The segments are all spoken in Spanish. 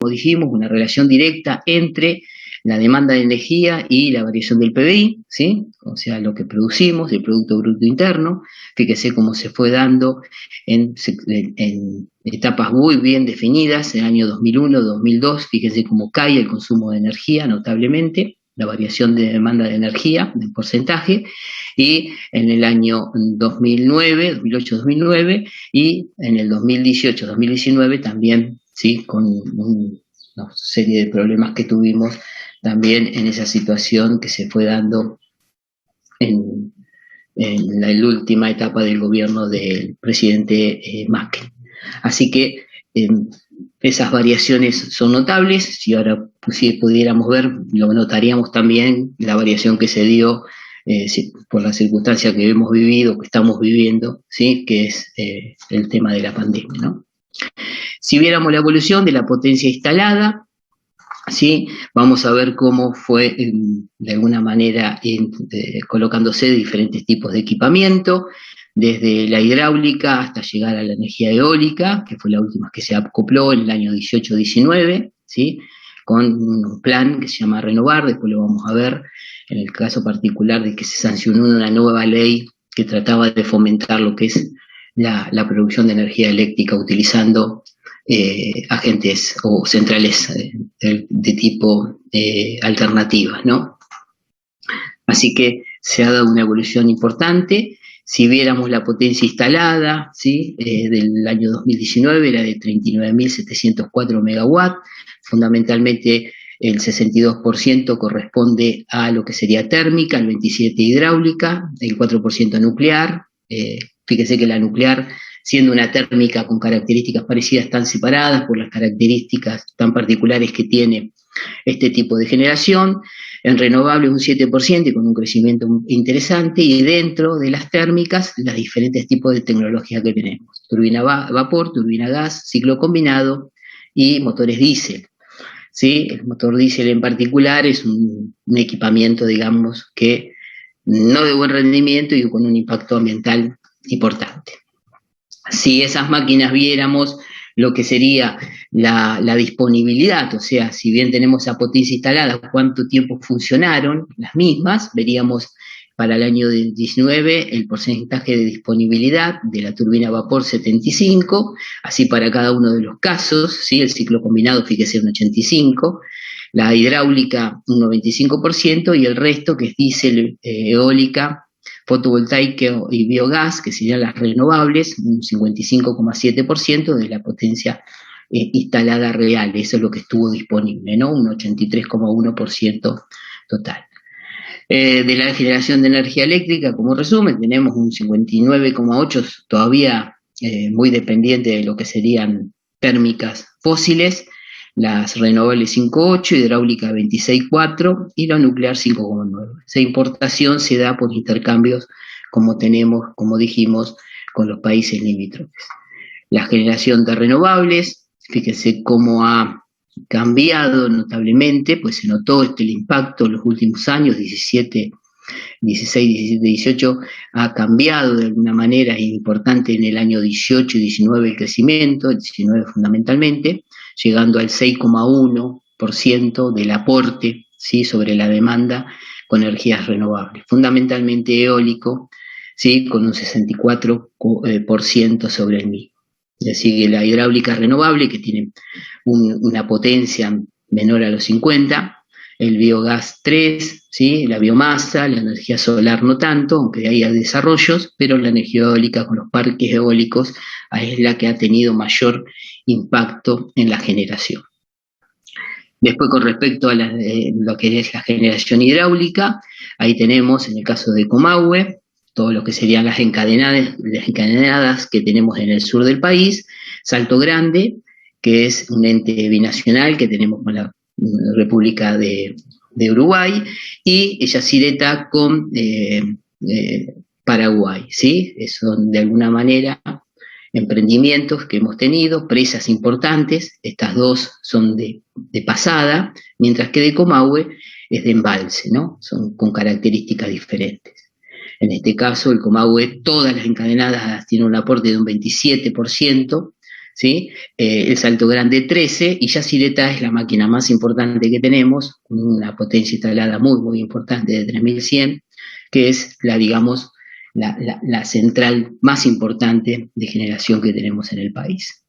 como dijimos, una relación directa entre la demanda de energía y la variación del PBI, ¿sí? O sea, lo que producimos, el Producto Bruto Interno. Fíjese cómo se fue dando en etapas muy bien definidas, en el año 2001, 2002, fíjese cómo cae el consumo de energía notablemente, la variación de demanda de energía, en porcentaje, y en el año 2009, 2008-2009, y en el 2018-2019 también, ¿sí? Con una serie de problemas que tuvimos también en esa situación que se fue dando en la última etapa del gobierno del presidente Macri. Así que esas variaciones son notables. Si ahora pudiéramos ver, lo notaríamos también la variación que se dio por la circunstancia que hemos vivido, que estamos viviendo, ¿sí? Que es el tema de la pandemia, ¿no? Si viéramos la evolución de la potencia instalada, ¿sí? Vamos a ver cómo fue, de alguna manera, colocándose diferentes tipos de equipamiento, desde la hidráulica hasta llegar a la energía eólica, que fue la última que se acopló en el año 18-19, ¿sí? Con un plan que se llama Renovar, después lo vamos a ver en el caso particular de que se sancionó una nueva ley que trataba de fomentar lo que es la producción de energía eléctrica utilizando agentes o centrales de tipo alternativas, ¿no? Así que se ha dado una evolución importante. Si viéramos la potencia instalada, ¿sí? Del año 2019 era de 39.704 megawatts, fundamentalmente el 62% corresponde a lo que sería térmica, el 27% hidráulica, el 4% nuclear. Fíjese que la nuclear, siendo una térmica con características parecidas, están separadas por las características tan particulares que tiene este tipo de generación. En renovables un 7% y con un crecimiento interesante, y dentro de las térmicas los diferentes tipos de tecnología que tenemos: turbina vapor, turbina gas, ciclo combinado y motores diésel. ¿Sí? El motor diésel en particular es un equipamiento, digamos, que no de buen rendimiento y con un impacto ambiental importante. Si esas máquinas viéramos lo que sería la disponibilidad, o sea, si bien tenemos esa potencia instalada, cuánto tiempo funcionaron las mismas, veríamos para el año 19 el porcentaje de disponibilidad de la turbina vapor 75, así para cada uno de los casos, ¿sí? El ciclo combinado, fíjese, un 85%, la hidráulica un 95%, y el resto, que es diésel, eólica, fotovoltaica y biogás, que serían las renovables, un 55,7% de la potencia instalada real. Eso es lo que estuvo disponible, ¿no? Un 83,1% total. De la generación de energía eléctrica, como resumen, tenemos un 59,8% todavía muy dependiente de lo que serían térmicas fósiles, las renovables 5,8%, hidráulica 26,4% y la nuclear 5,9%. Esa importación se da por intercambios como tenemos, como dijimos, con los países limítrofes. La generación de renovables, fíjense cómo ha cambiado notablemente, pues se notó el impacto en los últimos años, 16, 17, 18, ha cambiado de alguna manera importante en el año 18 y 19 el crecimiento, el 19 fundamentalmente, llegando al 6,1% del aporte, ¿sí? Sobre la demanda con energías renovables, fundamentalmente eólico, ¿sí? Con un 64% sobre el mismo. Es decir, la hidráulica renovable, que tiene una potencia menor a los 50, el biogás 3, ¿sí? La biomasa, la energía solar no tanto, aunque hay desarrollos, pero la energía eólica con los parques eólicos es la que ha tenido mayor impacto en la generación. Después, con respecto a lo que es la generación hidráulica, ahí tenemos, en el caso de Comahue, todo lo que serían las encadenadas que tenemos en el sur del país, Salto Grande, que es un ente binacional que tenemos con la República de Uruguay, y Yacyretá con Paraguay, ¿sí? Son de alguna manera emprendimientos que hemos tenido, presas importantes. Estas dos son de pasada, mientras que de Comahue es de embalse, ¿no? Son con características diferentes. En este caso, el Comahue, todas las encadenadas tienen un aporte de un 27%, ¿sí? El Salto Grande 13, y Yacyretá es la máquina más importante que tenemos, con una potencia instalada muy, muy importante de 3100, que es digamos, la central más importante de generación que tenemos en el país.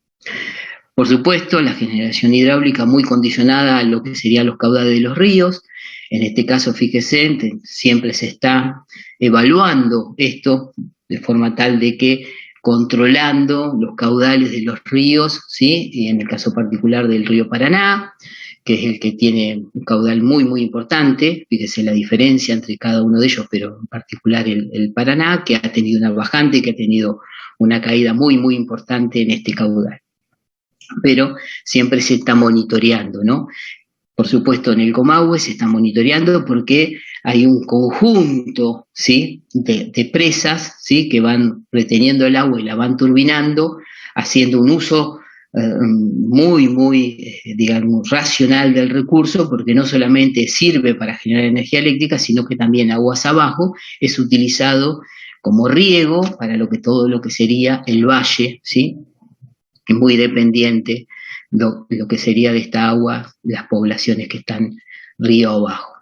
Por supuesto, la generación hidráulica muy condicionada a lo que serían los caudales de los ríos. En este caso, fíjese, siempre se está evaluando esto de forma tal de que controlando los caudales de los ríos, ¿sí? Y en el caso particular del río Paraná, que es el que tiene un caudal muy, muy importante, fíjese la diferencia entre cada uno de ellos, pero en particular el Paraná, que ha tenido una bajante, que ha tenido una caída muy, muy importante en este caudal. Pero siempre se está monitoreando, ¿no? Por supuesto, en el Comahue se está monitoreando porque hay un conjunto, ¿sí?, de presas, ¿sí?, que van reteniendo el agua y la van turbinando, haciendo un uso muy, muy, digamos, racional del recurso, porque no solamente sirve para generar energía eléctrica, sino que también aguas abajo es utilizado como riego para todo lo que sería el valle, ¿sí?, que es muy dependiente lo que sería de esta agua, las poblaciones que están río abajo.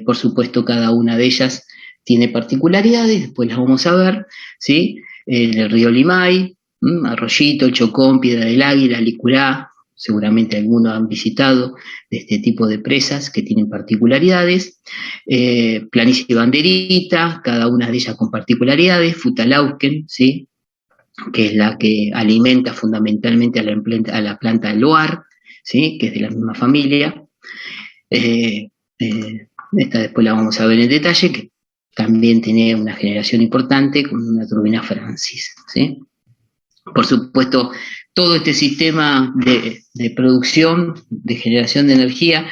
Por supuesto, cada una de ellas tiene particularidades, después las vamos a ver, ¿sí? El río Limay, Arroyito, el Chocón, Piedra del Águila, Licurá, seguramente algunos han visitado de este tipo de presas que tienen particularidades, Planicie Banderita, cada una de ellas con particularidades, Futalauquen, ¿sí?, que es la que alimenta fundamentalmente a la planta loar, ¿sí?, que es de la misma familia. Esta después la vamos a ver en detalle, que también tiene una generación importante con una turbina Francis, ¿sí? Por supuesto, todo este sistema de producción, de generación de energía,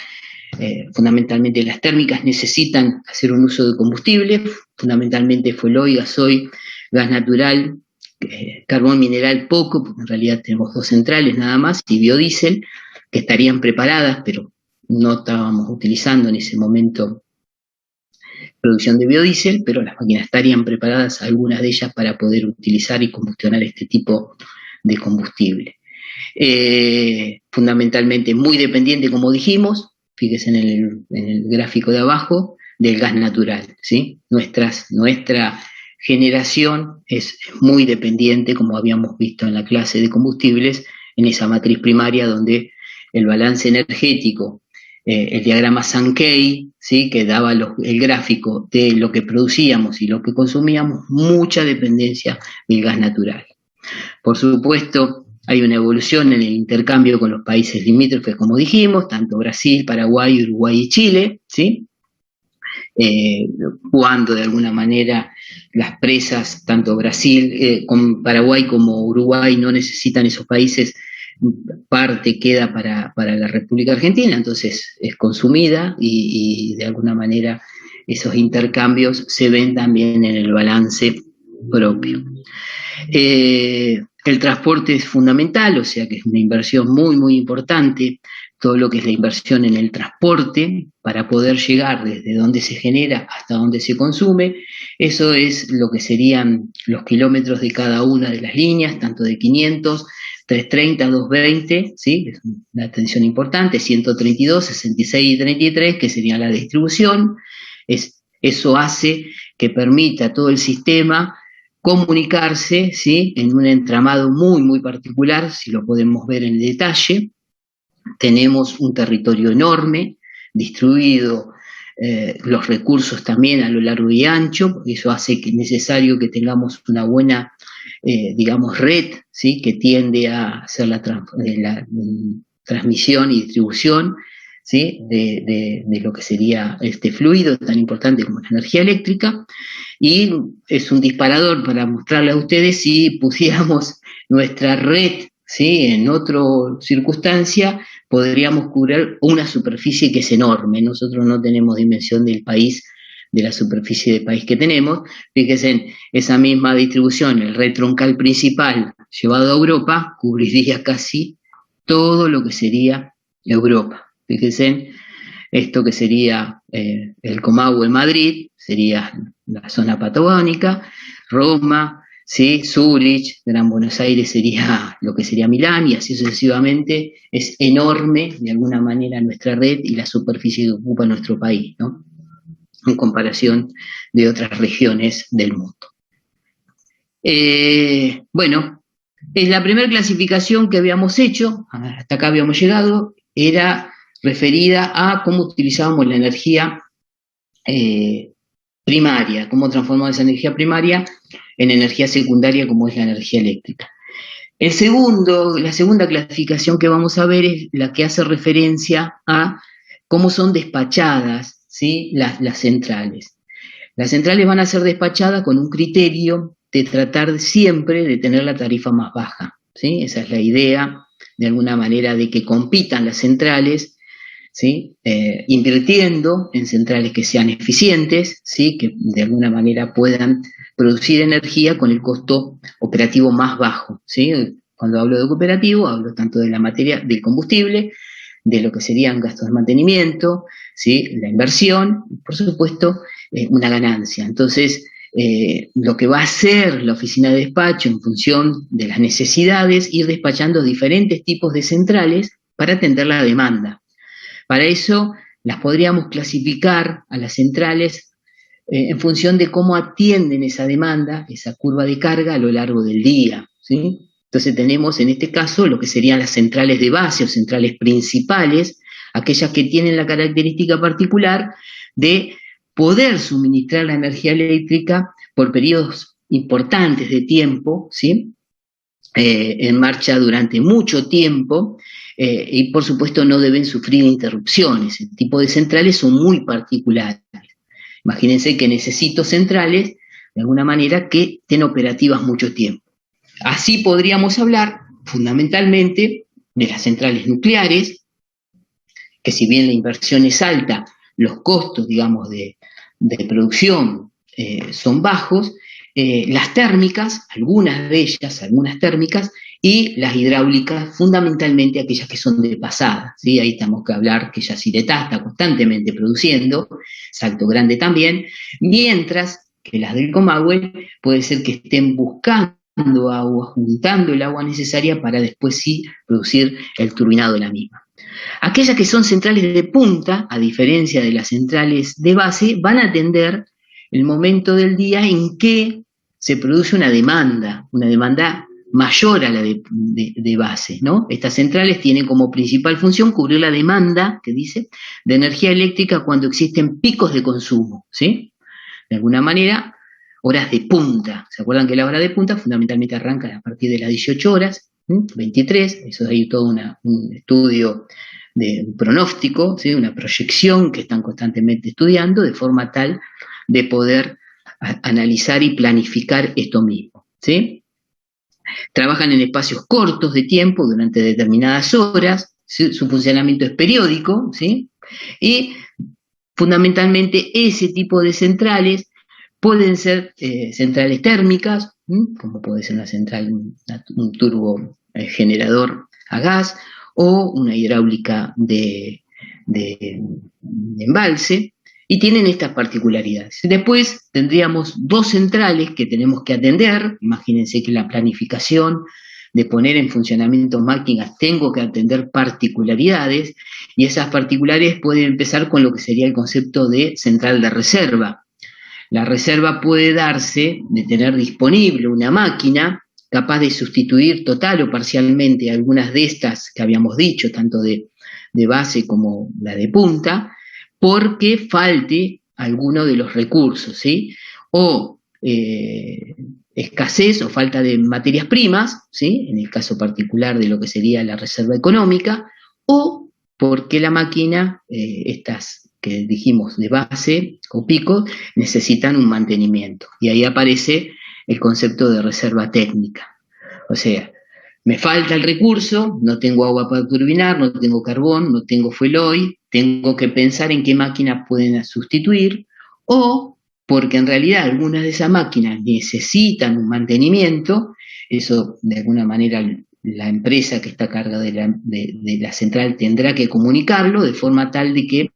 fundamentalmente las térmicas, necesitan hacer un uso de combustible, fundamentalmente fueloil, gasoil, gas natural, carbón mineral poco, porque en realidad tenemos 2 centrales nada más, y biodiesel, que estarían preparadas, pero no estábamos utilizando en ese momento producción de biodiesel, pero las máquinas estarían preparadas, algunas de ellas, para poder utilizar y combustionar este tipo de combustible. Fundamentalmente muy dependiente, como dijimos, fíjense en el gráfico de abajo, del gas natural, ¿sí? Nuestra generación es muy dependiente, como habíamos visto en la clase de combustibles, en esa matriz primaria donde el balance energético, el diagrama Sankey, ¿sí?, que daba el gráfico de lo que producíamos y lo que consumíamos, mucha dependencia del gas natural. Por supuesto, hay una evolución en el intercambio con los países limítrofes, como dijimos, tanto Brasil, Paraguay, Uruguay y Chile, ¿sí? Cuando de alguna manera las presas, tanto Brasil, con Paraguay como Uruguay, no necesitan esos países, parte queda para la República Argentina, entonces es consumida y de alguna manera esos intercambios se ven también en el balance propio. El transporte es fundamental, o sea que es una inversión muy, muy importante, todo lo que es la inversión en el transporte para poder llegar desde donde se genera hasta donde se consume. Eso es lo que serían los kilómetros de cada una de las líneas, tanto de 500, 330, 220, ¿sí?, es una tensión importante, 132, 66 y 33, que sería la distribución. Eso hace que permita a todo el sistema comunicarse, ¿sí?, en un entramado muy, muy particular, si lo podemos ver en detalle. Tenemos un territorio enorme, distribuido, los recursos también a lo largo y ancho, porque eso hace que es necesario que tengamos una buena, digamos, red, ¿sí?, que tiende a hacer la transmisión y distribución, ¿sí?, de lo que sería este fluido tan importante como la energía eléctrica. Y es un disparador para mostrarle a ustedes, si pusiéramos nuestra red, ¿sí?, en otra circunstancia, podríamos cubrir una superficie que es enorme. Nosotros no tenemos dimensión del país, de la superficie del país que tenemos. Fíjense, en esa misma distribución, el red troncal principal llevado a Europa, cubriría casi todo lo que sería Europa. Fíjense, esto que sería el Comahue Madrid, sería la zona patagónica, Roma, ¿sí? Zúrich, Gran Buenos Aires sería lo que sería Milán, y así sucesivamente. Es enorme, de alguna manera, nuestra red y la superficie que ocupa nuestro país, ¿no? En comparación de otras regiones del mundo. Bueno, es la primera clasificación que habíamos hecho, hasta acá habíamos llegado, era referida a cómo utilizábamos la energía primaria, cómo transformamos esa energía primaria en energía secundaria como es la energía eléctrica. La segunda clasificación que vamos a ver es la que hace referencia a cómo son despachadas, ¿sí? las centrales. Las centrales van a ser despachadas con un criterio de tratar siempre de tener la tarifa más baja, ¿sí? Esa es la idea, de alguna manera, de que compitan las centrales, ¿sí? Invirtiendo en centrales que sean eficientes, ¿sí? Que de alguna manera puedan producir energía con el costo operativo más bajo, ¿sí? Cuando hablo de operativo, hablo tanto de la materia del combustible, de lo que serían gastos de mantenimiento, ¿sí? La inversión, y por supuesto, una ganancia. Entonces, lo que va a hacer la oficina de despacho en función de las necesidades, ir despachando diferentes tipos de centrales para atender la demanda. Para eso las podríamos clasificar a las centrales en función de cómo atienden esa demanda, esa curva de carga a lo largo del día, ¿sí? Entonces tenemos en este caso lo que serían las centrales de base o centrales principales, aquellas que tienen la característica particular de poder suministrar la energía eléctrica por periodos importantes de tiempo, ¿sí? En marcha durante mucho tiempo, y por supuesto no deben sufrir interrupciones. El tipo de centrales son muy particulares. Imagínense que necesito centrales, de alguna manera, que estén operativas mucho tiempo. Así podríamos hablar fundamentalmente de las centrales nucleares, que si bien la inversión es alta, los costos, digamos, de producción son bajos, las térmicas, algunas de ellas, algunas térmicas, y las hidráulicas, fundamentalmente aquellas que son de pasada, ¿sí? Ahí tenemos que hablar que Yacyretá está constantemente produciendo, Salto Grande también, mientras que las del Comahue puede ser que estén buscando agua, juntando el agua necesaria para después sí producir el turbinado de la misma. Aquellas que son centrales de punta, a diferencia de las centrales de base, van a atender el momento del día en que se produce una demanda mayor a la de base, ¿no? Estas centrales tienen como principal función cubrir la demanda, que dice, de energía eléctrica cuando existen picos de consumo, ¿sí? De alguna manera, horas de punta. ¿Se acuerdan que la hora de punta fundamentalmente arranca a partir de las 18 horas, 23, eso hay todo un estudio de un pronóstico, ¿sí? Una proyección que están constantemente estudiando de forma tal de poder analizar y planificar esto mismo, ¿sí? Trabajan en espacios cortos de tiempo durante determinadas horas, ¿sí? Su funcionamiento es periódico, ¿sí? Y fundamentalmente ese tipo de centrales pueden ser centrales térmicas, como puede ser una central, un turbo generador a gas, o una hidráulica de embalse, y tienen estas particularidades. Después tendríamos dos centrales que tenemos que atender. Imagínense que la planificación de poner en funcionamiento máquinas tengo que atender particularidades, y esas particularidades pueden empezar con lo que sería el concepto de central de reserva. La reserva puede darse de tener disponible una máquina capaz de sustituir total o parcialmente algunas de estas que habíamos dicho, tanto de base como la de punta, porque falte alguno de los recursos, ¿sí? O escasez o falta de materias primas, ¿sí? En el caso particular de lo que sería la reserva económica, o porque la máquina, estas que dijimos de base o pico, necesitan un mantenimiento. Y ahí aparece el concepto de reserva técnica. O sea, me falta el recurso, no tengo agua para turbinar, no tengo carbón, no tengo fuel oil, tengo que pensar en qué máquinas pueden sustituir, o porque en realidad algunas de esas máquinas necesitan un mantenimiento, eso de alguna manera la empresa que está a cargo de la central tendrá que comunicarlo de forma tal de que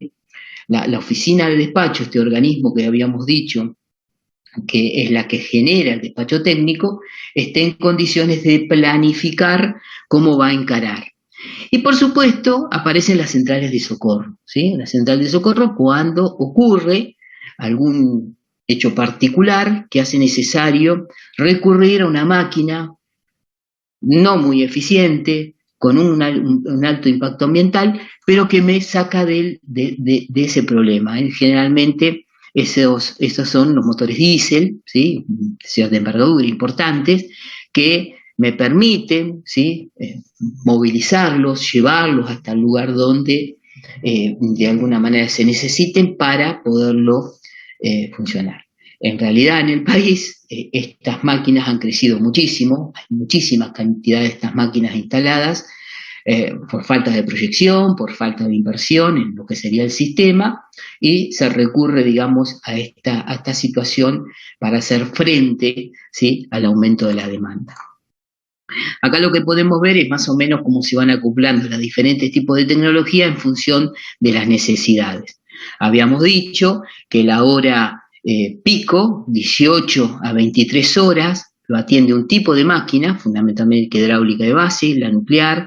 la oficina de despacho, este organismo que habíamos dicho, que es la que genera el despacho técnico, esté en condiciones de planificar cómo va a encarar. Y por supuesto aparecen las centrales de socorro, ¿sí? La central de socorro cuando ocurre algún hecho particular que hace necesario recurrir a una máquina no muy eficiente, con un alto impacto ambiental, pero que me saca de ese problema. Generalmente esos son los motores diésel, ¿sí? De envergadura importantes, que me permiten, ¿sí? Movilizarlos, llevarlos hasta el lugar donde de alguna manera se necesiten para poderlo funcionar. En realidad en el país estas máquinas han crecido muchísimo, hay muchísimas cantidades de estas máquinas instaladas por falta de proyección, por falta de inversión en lo que sería el sistema, y se recurre, digamos, a esta situación para hacer frente, ¿sí?, al aumento de la demanda. Acá lo que podemos ver es más o menos cómo se van acoplando los diferentes tipos de tecnología en función de las necesidades. Habíamos dicho que la hora pico, 18 a 23 horas, lo atiende un tipo de máquina, fundamentalmente hidráulica de base, la nuclear,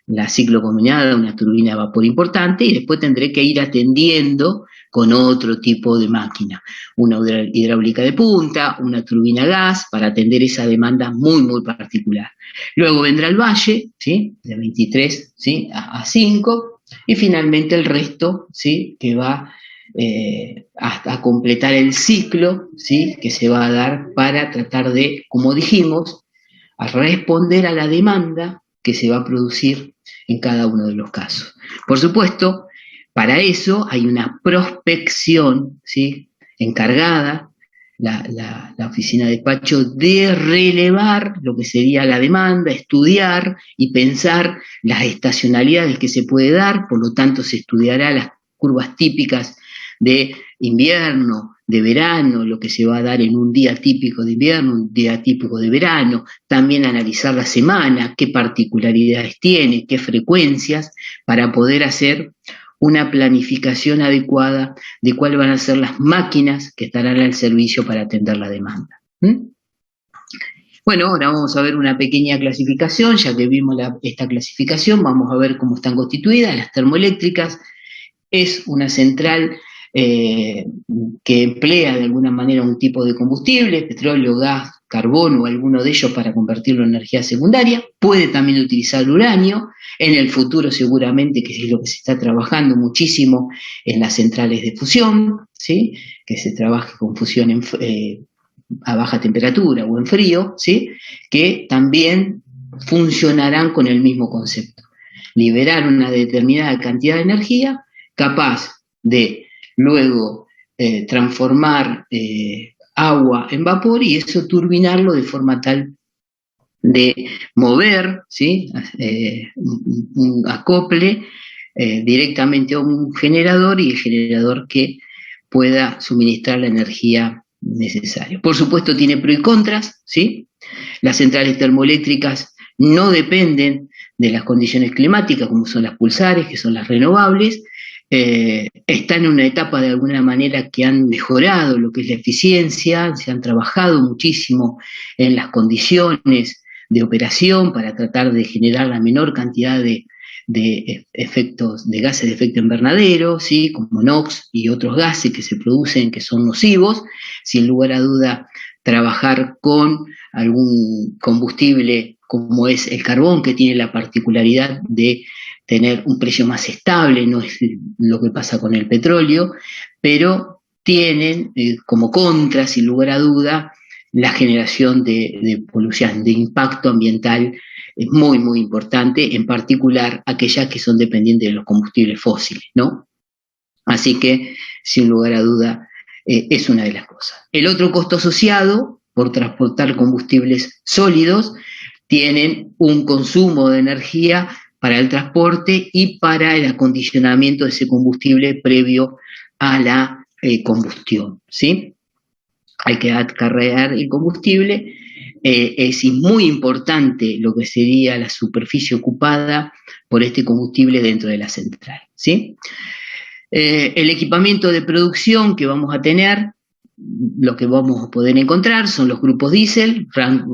la ciclo combinada, una turbina de vapor importante, y después tendré que ir atendiendo con otro tipo de máquina, una hidráulica de punta, una turbina gas, para atender esa demanda muy, muy particular. Luego vendrá el valle, ¿sí?, de 23, ¿sí?, a 5, y finalmente el resto, ¿sí?, que va a completar el ciclo, ¿sí?, que se va a dar para tratar de, como dijimos, a responder a la demanda que se va a producir en cada uno de los casos. Por supuesto, para eso hay una prospección, ¿sí?, encargada, la oficina de despacho, de relevar lo que sería la demanda, estudiar y pensar las estacionalidades que se puede dar, por lo tanto se estudiará las curvas típicas de invierno, de verano, lo que se va a dar en un día típico de invierno, un día típico de verano, también analizar la semana, qué particularidades tiene, qué frecuencias, para poder hacer una planificación adecuada de cuáles van a ser las máquinas que estarán al servicio para atender la demanda. Bueno, ahora vamos a ver una pequeña clasificación. Ya que vimos esta clasificación, vamos a ver cómo están constituidas. Las termoeléctricas es una central que emplea de alguna manera un tipo de combustible, petróleo, gas, carbón o alguno de ellos, para convertirlo en energía secundaria. Puede también utilizar uranio. En el futuro seguramente, que es lo que se está trabajando muchísimo en las centrales de fusión, ¿sí?, que se trabaje con fusión a baja temperatura o en frío, ¿sí?, que también funcionarán con el mismo concepto. Liberar una determinada cantidad de energía capaz de luego transformar agua en vapor, y eso turbinarlo de forma tal de mover, ¿sí?, un acople directamente a un generador, y el generador que pueda suministrar la energía necesaria. Por supuesto tiene pros y contras, ¿sí? Las centrales termoeléctricas no dependen de las condiciones climáticas, como son las pulsares, que son las renovables. Están en una etapa de alguna manera que han mejorado lo que es la eficiencia, se han trabajado muchísimo en las condiciones de operación para tratar de generar la menor cantidad de efectos, de gases de efecto invernadero, ¿sí?, como NOx y otros gases que se producen, que son nocivos. Sin lugar a duda, trabajar con algún combustible como es el carbón, que tiene la particularidad de tener un precio más estable, no es lo que pasa con el petróleo, pero tienen como contra, sin lugar a duda, la generación de polución, de impacto ambiental muy, muy importante, en particular aquellas que son dependientes de los combustibles fósiles, ¿no? Así que, sin lugar a duda, es una de las cosas. El otro costo asociado por transportar combustibles sólidos, tienen un consumo de energía para el transporte y para el acondicionamiento de ese combustible previo a la combustión, ¿sí? Hay que acarrear el combustible. Es muy importante lo que sería la superficie ocupada por este combustible dentro de la central, ¿sí? El equipamiento de producción que vamos a tener lo que vamos a poder encontrar son los grupos diésel,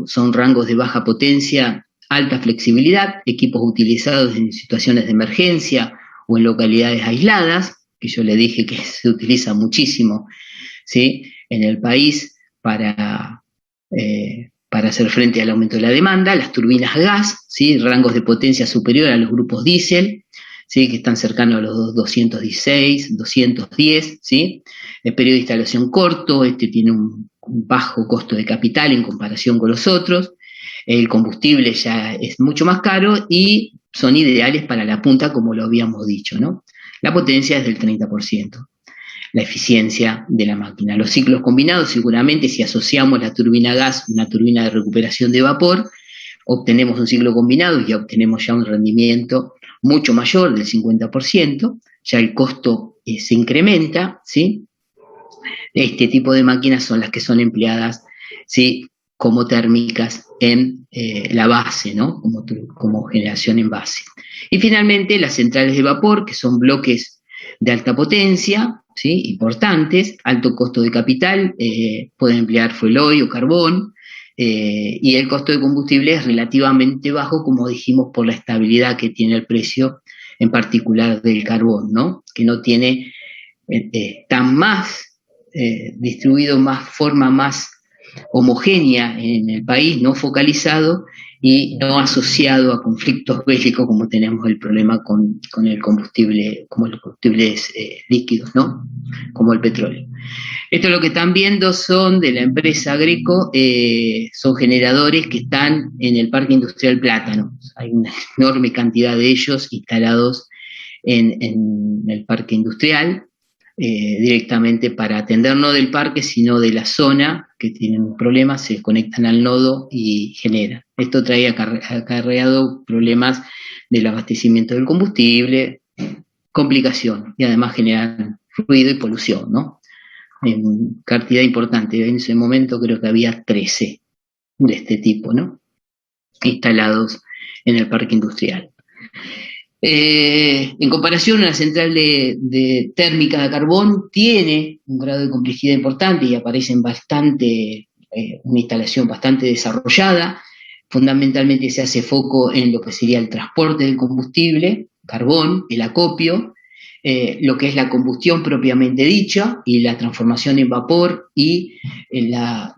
son rangos de baja potencia, alta flexibilidad, equipos utilizados en situaciones de emergencia o en localidades aisladas, que yo le dije que se utiliza muchísimo, ¿sí?, en el país para hacer frente al aumento de la demanda. Las turbinas gas, ¿sí?, rangos de potencia superior a los grupos diésel, ¿sí?, que están cercanos a los 216, 210, ¿sí? El periodo de instalación corto, tiene un bajo costo de capital en comparación con los otros. El combustible ya es mucho más caro y son ideales para la punta, como lo habíamos dicho, ¿no? La potencia es del 30%. La eficiencia de la máquina. Los ciclos combinados, seguramente, si asociamos la turbina gas, una turbina de recuperación de vapor, obtenemos un ciclo combinado y obtenemos ya un rendimiento mucho mayor del 50%, ya el costo se incrementa, ¿sí? Este tipo de máquinas son las que son empleadas, ¿sí?, como térmicas en la base, ¿no?, como generación en base. Y finalmente las centrales de vapor, que son bloques de alta potencia, ¿sí?, importantes, alto costo de capital, pueden emplear fuel oil o carbón, y el costo de combustible es relativamente bajo, como dijimos, por la estabilidad que tiene el precio, en particular del carbón, ¿no?, que no tiene, está más distribuido, forma más homogénea en el país, no focalizado y no asociado a conflictos bélicos, como tenemos el problema con el combustible, como los combustibles líquidos, ¿no?, como el petróleo. Esto lo que están viendo son de la empresa Greco, son generadores que están en el Parque Industrial Plátano. Hay una enorme cantidad de ellos instalados en el Parque Industrial, directamente para atender no del parque, sino de la zona que tienen un problema, se conectan al nodo y generan. Esto trae acarreado problemas del abastecimiento del combustible, complicación, y además generan ruido y polución, ¿no?, en cantidad importante. En ese momento creo que había 13 de este tipo, ¿no?, instalados en el parque industrial. En comparación, una central de térmica de carbón tiene un grado de complejidad importante y aparecen una instalación bastante desarrollada. Fundamentalmente se hace foco en lo que sería el transporte del combustible, carbón, el acopio, lo que es la combustión propiamente dicha y la transformación en vapor y la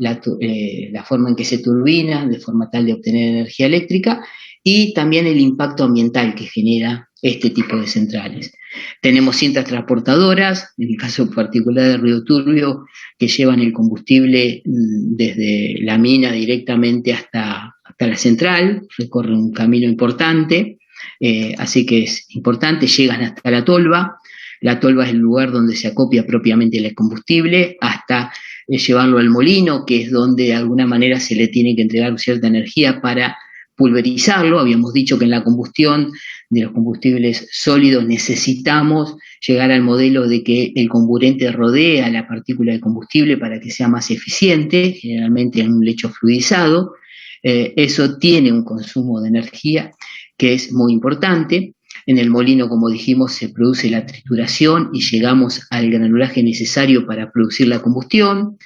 forma en que se turbina de forma tal de obtener energía eléctrica, y también el impacto ambiental que genera este tipo de centrales. Tenemos cintas transportadoras, en el caso particular de Río Turbio, que llevan el combustible desde la mina directamente hasta la central, recorren un camino importante, así que es importante, llegan hasta la tolva. La tolva es el lugar donde se acopia propiamente el combustible, hasta llevarlo al molino, que es donde de alguna manera se le tiene que entregar cierta energía para pulverizarlo. Habíamos dicho que en la combustión de los combustibles sólidos necesitamos llegar al modelo de que el comburente rodea la partícula de combustible para que sea más eficiente, generalmente en un lecho fluidizado. Eso tiene un consumo de energía que es muy importante. En el molino, como dijimos, se produce la trituración y llegamos al granulaje necesario para producir la combustión.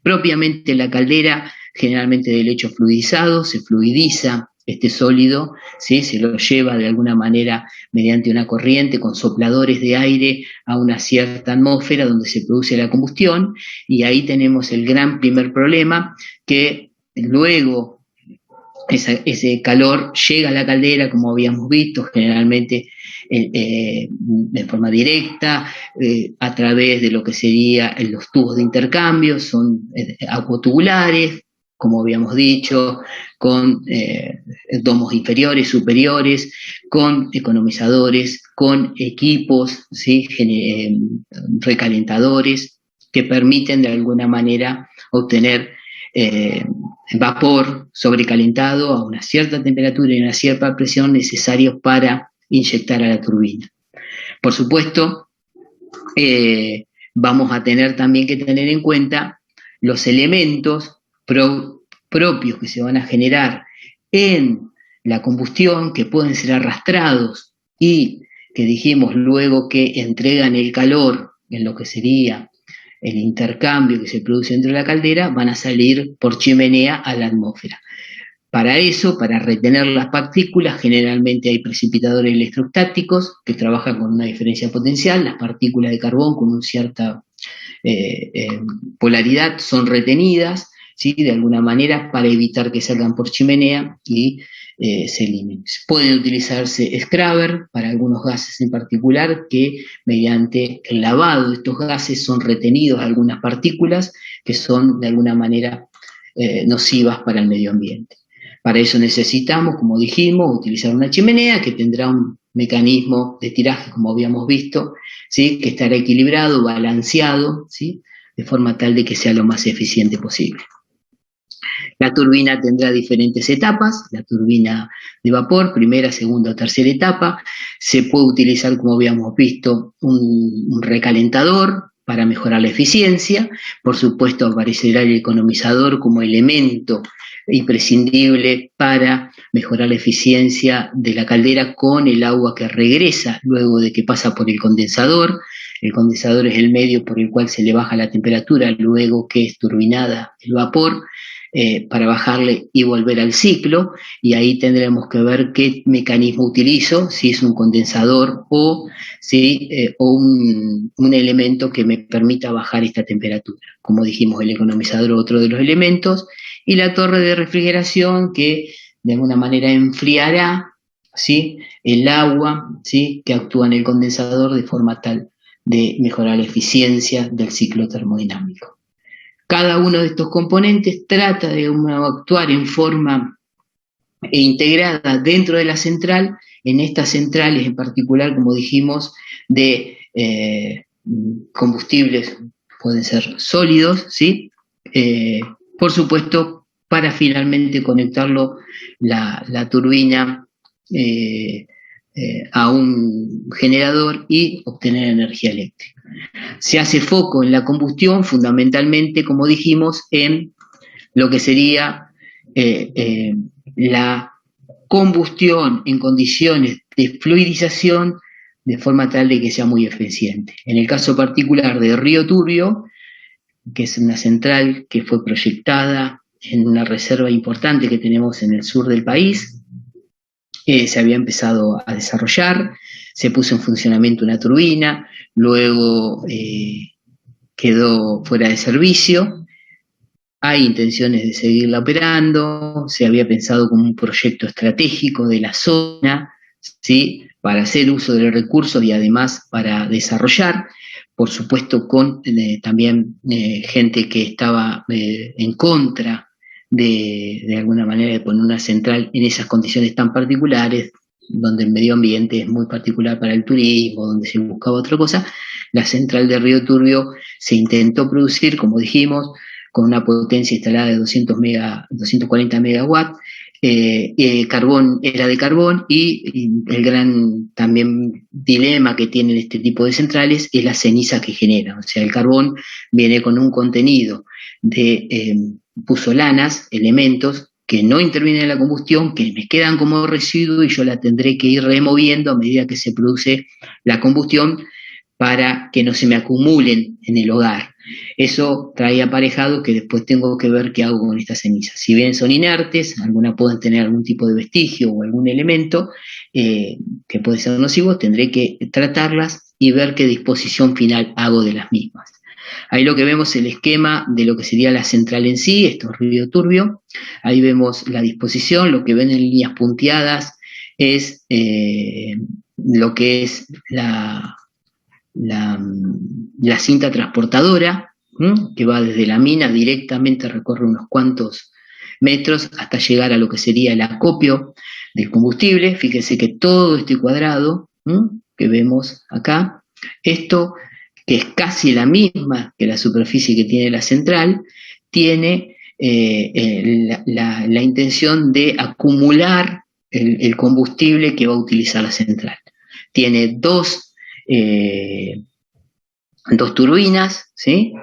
Propiamente la caldera, generalmente de lecho fluidizado, se fluidiza este sólido, ¿sí?, se lo lleva de alguna manera mediante una corriente con sopladores de aire a una cierta atmósfera donde se produce la combustión, y ahí tenemos el gran primer problema, que luego ese calor llega a la caldera, como habíamos visto, generalmente de forma directa, a través de lo que serían los tubos de intercambio, son acuotubulares, como habíamos dicho, con domos inferiores, superiores, con economizadores, con equipos, ¿sí?, recalentadores, que permiten de alguna manera obtener vapor sobrecalentado a una cierta temperatura y una cierta presión necesarios para inyectar a la turbina. Por supuesto, vamos a tener también que tener en cuenta los elementos propios que se van a generar en la combustión, que pueden ser arrastrados y que dijimos luego que entregan el calor en lo que sería el intercambio que se produce dentro de la caldera, van a salir por chimenea a la atmósfera. Para eso, para retener las partículas, generalmente hay precipitadores electrostáticos que trabajan con una diferencia potencial. Las partículas de carbón con una cierta polaridad son retenidas, ¿sí?, de alguna manera, para evitar que salgan por chimenea y se eliminen. Pueden utilizarse scrubber para algunos gases en particular que mediante el lavado de estos gases son retenidos algunas partículas que son de alguna manera nocivas para el medio ambiente. Para eso necesitamos, como dijimos, utilizar una chimenea que tendrá un mecanismo de tiraje, como habíamos visto, ¿sí?, que estará equilibrado, balanceado, ¿sí?, de forma tal de que sea lo más eficiente posible. La turbina tendrá diferentes etapas, la turbina de vapor, primera, segunda o tercera etapa. Se puede utilizar, como habíamos visto, un recalentador para mejorar la eficiencia. Por supuesto, aparecerá el economizador como elemento imprescindible para mejorar la eficiencia de la caldera con el agua que regresa luego de que pasa por el condensador. El condensador es el medio por el cual se le baja la temperatura luego que es turbinada el vapor, para bajarle y volver al ciclo, y ahí tendremos que ver qué mecanismo utilizo, si es un condensador o un elemento que me permita bajar esta temperatura. Como dijimos, el economizador, otro de los elementos, y la torre de refrigeración que de alguna manera enfriará, ¿sí?, el agua, ¿sí?, que actúa en el condensador de forma tal de mejorar la eficiencia del ciclo termodinámico. Cada uno de estos componentes trata de actuar en forma integrada dentro de la central. En estas centrales en particular, como dijimos, de combustibles pueden ser sólidos, ¿sí? Por supuesto, para finalmente conectarlo la turbina a un generador y obtener energía eléctrica. Se hace foco en la combustión, fundamentalmente, como dijimos, en lo que sería la combustión en condiciones de fluidización, de forma tal de que sea muy eficiente. En el caso particular de Río Turbio, que es una central que fue proyectada en una reserva importante que tenemos en el sur del país, se había empezado a desarrollar, se puso en funcionamiento una turbina, luego quedó fuera de servicio. Hay intenciones de seguirla operando, se había pensado como un proyecto estratégico de la zona, ¿sí?, para hacer uso de los recursos y además para desarrollar, por supuesto con también gente que estaba en contra de alguna manera de poner una central en esas condiciones tan particulares, donde el medio ambiente es muy particular para el turismo, donde se buscaba otra cosa. La central de Río Turbio se intentó producir, como dijimos, con una potencia instalada de 240 megawatts, carbón era de carbón, y el gran también dilema que tienen este tipo de centrales es la ceniza que genera. O sea, el carbón viene con un contenido de puzolanas, elementos que no intervienen en la combustión, que me quedan como residuo y yo la tendré que ir removiendo a medida que se produce la combustión para que no se me acumulen en el hogar. Eso trae aparejado que después tengo que ver qué hago con estas cenizas. Si bien son inertes, algunas pueden tener algún tipo de vestigio o algún elemento que puede ser nocivo, tendré que tratarlas y ver qué disposición final hago de las mismas. Ahí lo que vemos es el esquema de lo que sería la central en sí, esto es Río Turbio. Ahí vemos la disposición, lo que ven en líneas punteadas es lo que es la cinta transportadora, que va desde la mina, directamente recorre unos cuantos metros hasta llegar a lo que sería el acopio del combustible. Fíjense que todo este cuadrado que vemos acá, esto que es casi la misma que la superficie que tiene la central, tiene la intención de acumular el combustible que va a utilizar la central. Tiene dos turbinas, ¿sí?,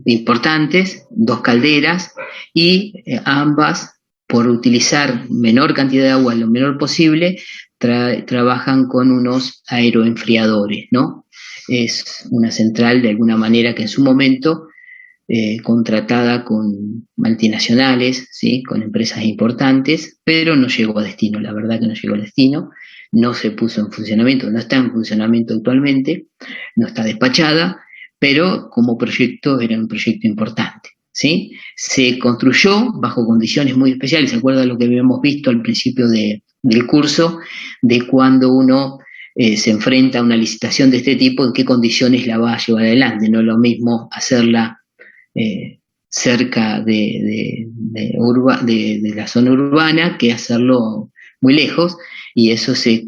importantes, dos calderas, y ambas, por utilizar menor cantidad de agua lo menor posible, trabajan con unos aeroenfriadores, ¿no? Es una central de alguna manera que en su momento contratada con multinacionales, ¿sí? Con empresas importantes, pero no llegó a destino, la verdad que no llegó a destino, no se puso en funcionamiento, no está en funcionamiento actualmente, no está despachada, pero como proyecto era un proyecto importante. ¿Sí? Se construyó bajo condiciones muy especiales. ¿Se acuerda lo que habíamos visto al principio del curso? De cuando uno se enfrenta a una licitación de este tipo, en qué condiciones la va a llevar adelante. No es lo mismo hacerla cerca de la zona urbana que hacerlo muy lejos, y eso se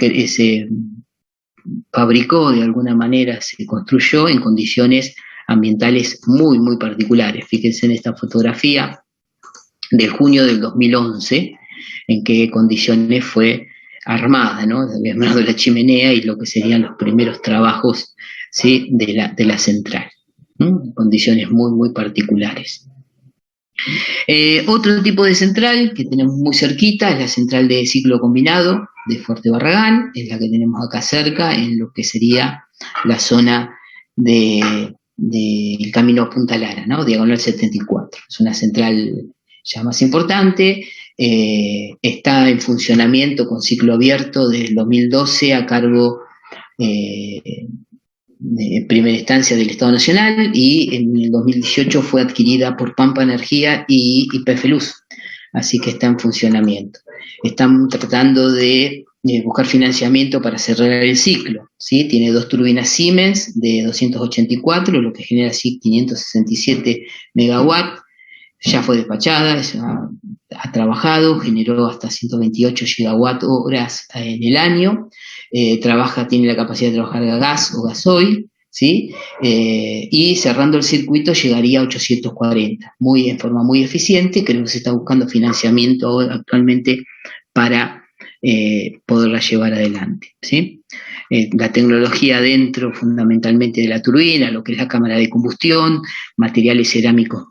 fabricó de alguna manera, se construyó en condiciones ambientales muy, muy particulares. Fíjense en esta fotografía de junio del 2011, en qué condiciones fue armada, ¿no? Había armado la chimenea y lo que serían los primeros trabajos, ¿sí? de la central. Condiciones muy, muy particulares. Otro tipo de central que tenemos muy cerquita es la central de ciclo combinado de Fuerte Barragán, es la que tenemos acá cerca, en lo que sería la zona del camino Punta Lara, ¿no? Diagonal 74. Es una central ya más importante, está en funcionamiento con ciclo abierto desde el 2012 a cargo de primera instancia del Estado Nacional, y en el 2018 fue adquirida por Pampa Energía y YPF Luz, así que está en funcionamiento. Están tratando de buscar financiamiento para cerrar el ciclo, ¿sí? Tiene 2 turbinas Siemens de 284, lo que genera así 567 megawatts, ya fue despachada, ha trabajado, generó hasta 128 gigawatt horas en el año, tiene la capacidad de trabajar a gas o gasoil, ¿sí? Y cerrando el circuito llegaría a 840, en forma muy eficiente. Creo que se está buscando financiamiento actualmente para poderla llevar adelante, ¿sí? La tecnología dentro fundamentalmente de la turbina, lo que es la cámara de combustión, materiales cerámicos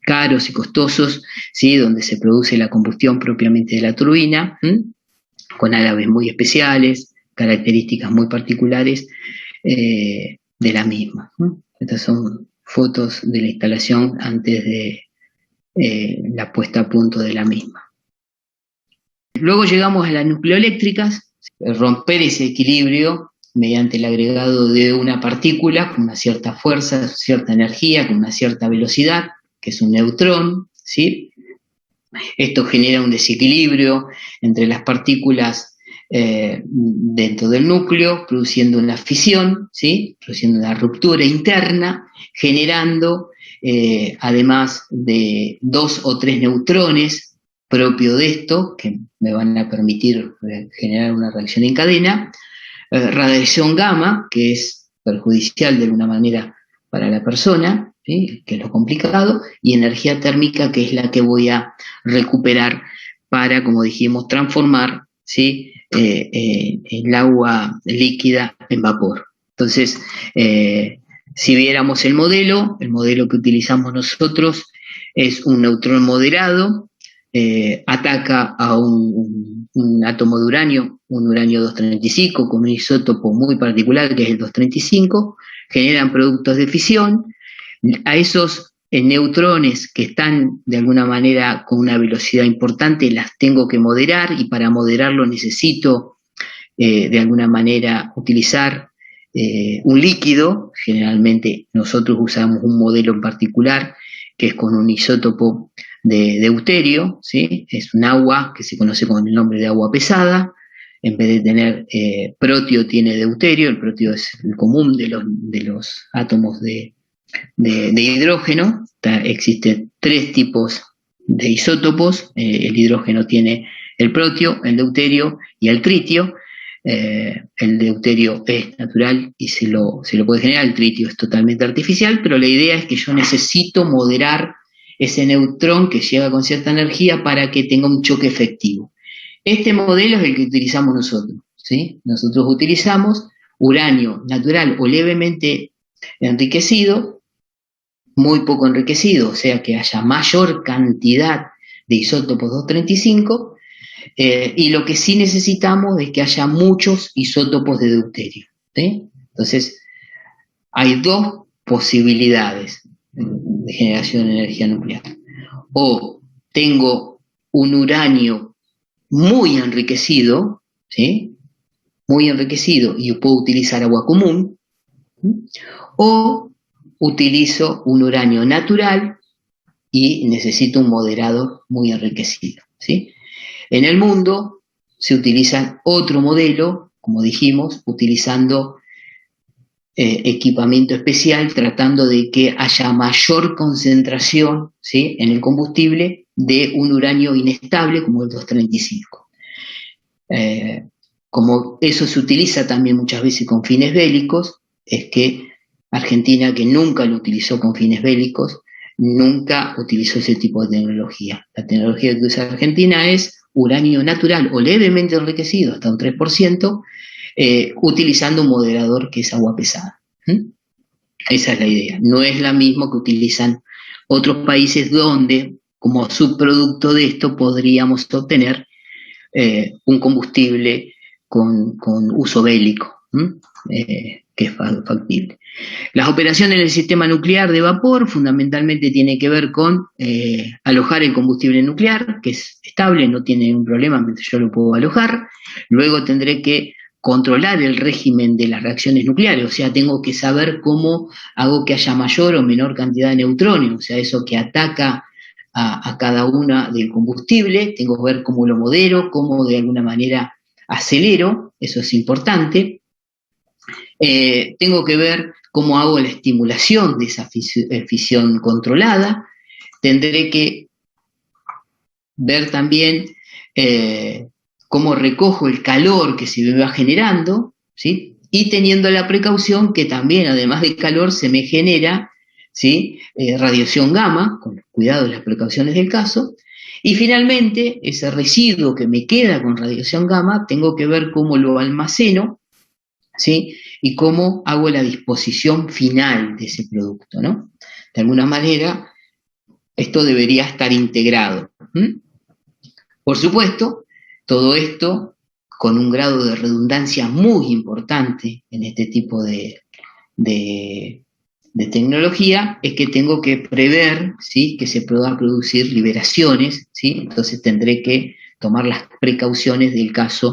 caros y costosos, ¿sí? Donde se produce la combustión propiamente de la turbina, con álabes muy especiales, características muy particulares de la misma. Estas son fotos de la instalación antes de la puesta a punto de la misma. Luego llegamos a las nucleoeléctricas, romper ese equilibrio mediante el agregado de una partícula con una cierta fuerza, cierta energía, con una cierta velocidad, que es un neutrón, ¿sí? Esto genera un desequilibrio entre las partículas dentro del núcleo, produciendo una fisión, ¿sí? Produciendo una ruptura interna, generando, además de 2 o 3 neutrones propio de esto, que me van a permitir generar una reacción en cadena, radiación gamma, que es perjudicial de alguna manera para la persona, ¿sí? Que es lo complicado, y energía térmica, que es la que voy a recuperar para, como dijimos, transformar, ¿sí? El agua líquida en vapor. Entonces, si viéramos el modelo que utilizamos nosotros es un neutrón moderado, ataca a un átomo de uranio, un uranio 235, con un isótopo muy particular que es el 235, generan productos de fisión. A esos neutrones que están de alguna manera con una velocidad importante las tengo que moderar, y para moderarlo necesito de alguna manera utilizar un líquido. Generalmente nosotros usamos un modelo en particular que es con un isótopo de deuterio, ¿sí? Es un agua que se conoce con el nombre de agua pesada. En vez de tener protio, tiene deuterio. El protio es el común de los átomos de hidrógeno. Existen 3 tipos de isótopos. El hidrógeno tiene el protio, el deuterio y el tritio. El deuterio es natural y se lo puede generar, el tritio es totalmente artificial, pero la idea es que yo necesito moderar ese neutrón que llega con cierta energía para que tenga un choque efectivo. Este modelo es el que utilizamos nosotros, ¿sí? Nosotros utilizamos uranio natural o levemente enriquecido, muy poco enriquecido, o sea que haya mayor cantidad de isótopos 235, Y lo que sí necesitamos es que haya muchos isótopos de deuterio, ¿sí? Entonces, hay dos posibilidades de generación de energía nuclear. O tengo un uranio muy enriquecido, ¿sí? Muy enriquecido y puedo utilizar agua común, ¿sí? O utilizo un uranio natural y necesito un moderador muy enriquecido, ¿sí? En el mundo se utiliza otro modelo, como dijimos, utilizando equipamiento especial, tratando de que haya mayor concentración, ¿sí?, en el combustible de un uranio inestable como el 235. Como eso se utiliza también muchas veces con fines bélicos, es que Argentina, que nunca lo utilizó con fines bélicos, nunca utilizó ese tipo de tecnología. La tecnología que usa Argentina es uranio natural o levemente enriquecido, hasta un 3%, utilizando un moderador que es agua pesada. ¿Mm? Esa es la idea. No es la misma que utilizan otros países donde, como subproducto de esto, podríamos obtener un combustible con uso bélico, que es factible. Las operaciones en el sistema nuclear de vapor fundamentalmente tienen que ver con alojar el combustible nuclear, que es estable, no tiene ningún problema mientras yo lo puedo alojar. Luego tendré que controlar el régimen de las reacciones nucleares, o sea, tengo que saber cómo hago que haya mayor o menor cantidad de neutrones, o sea, eso que ataca a cada una del combustible, tengo que ver cómo lo modero, cómo de alguna manera acelero, eso es importante. Tengo que ver cómo hago la estimulación de esa fisión controlada. Tendré que ver también cómo recojo el calor que se me va generando, ¿sí? Y teniendo la precaución que también, además de calor, se me genera, ¿sí?, radiación gamma, con los cuidados y las precauciones del caso. Y finalmente, ese residuo que me queda con radiación gamma, tengo que ver cómo lo almaceno, ¿sí?, y cómo hago la disposición final de ese producto, ¿no? De alguna manera, esto debería estar integrado. Por supuesto, todo esto con un grado de redundancia muy importante en este tipo de tecnología, es que tengo que prever, ¿sí?, que se puedan producir liberaciones, ¿sí? Entonces tendré que tomar las precauciones del caso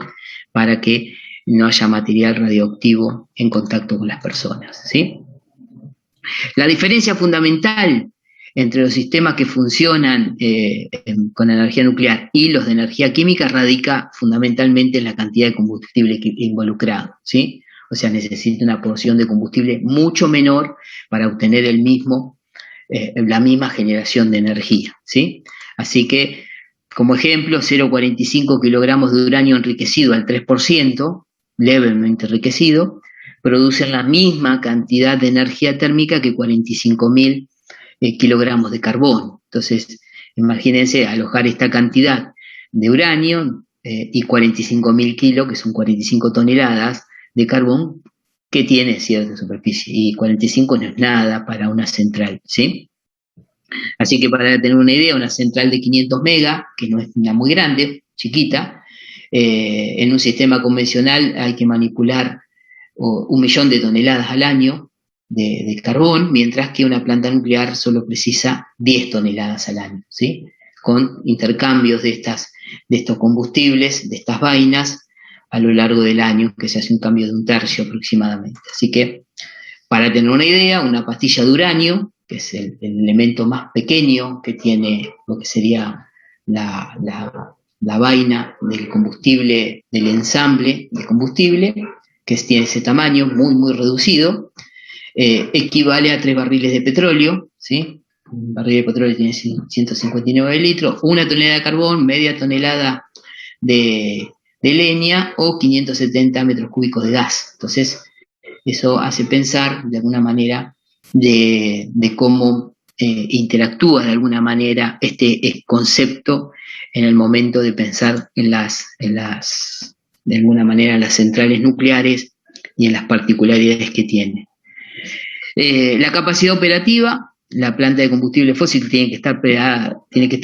para que no haya material radioactivo en contacto con las personas, ¿sí? La diferencia fundamental entre los sistemas que funcionan con energía nuclear y los de energía química radica fundamentalmente en la cantidad de combustible involucrado, ¿sí? O sea, necesita una porción de combustible mucho menor para obtener la misma generación de energía, ¿sí? Así que, como ejemplo, 0,45 kilogramos de uranio enriquecido al 3%, levemente enriquecido, producen la misma cantidad de energía térmica que 45.000 kilogramos de carbón. Entonces, imagínense alojar esta cantidad de uranio y 45.000 kilos, que son 45 toneladas de carbón, que tiene cierta superficie. Y 45 no es nada para una central, ¿sí? Así que para tener una idea, una central de 500 megas, que no es una muy grande, chiquita, en un sistema convencional hay que manipular 1.000.000 de toneladas al año de carbón, mientras que una planta nuclear solo precisa 10 toneladas al año, ¿sí? Con intercambios de estos combustibles, de estas vainas, a lo largo del año, que se hace un cambio de 1/3 aproximadamente. Así que, para tener una idea, una pastilla de uranio, que es el elemento más pequeño que tiene lo que sería la vaina del combustible, del ensamble de combustible, que tiene ese tamaño muy, muy reducido, equivale a 3 barriles de petróleo, ¿sí? Un barril de petróleo tiene 159 litros, 1 tonelada de carbón, media tonelada de leña o 570 metros cúbicos de gas. Entonces, eso hace pensar de alguna manera de cómo interactúa de alguna manera este concepto en el momento de pensar de alguna manera en las centrales nucleares y en las particularidades que tiene. La capacidad operativa, la planta de combustible fósil tiene que estar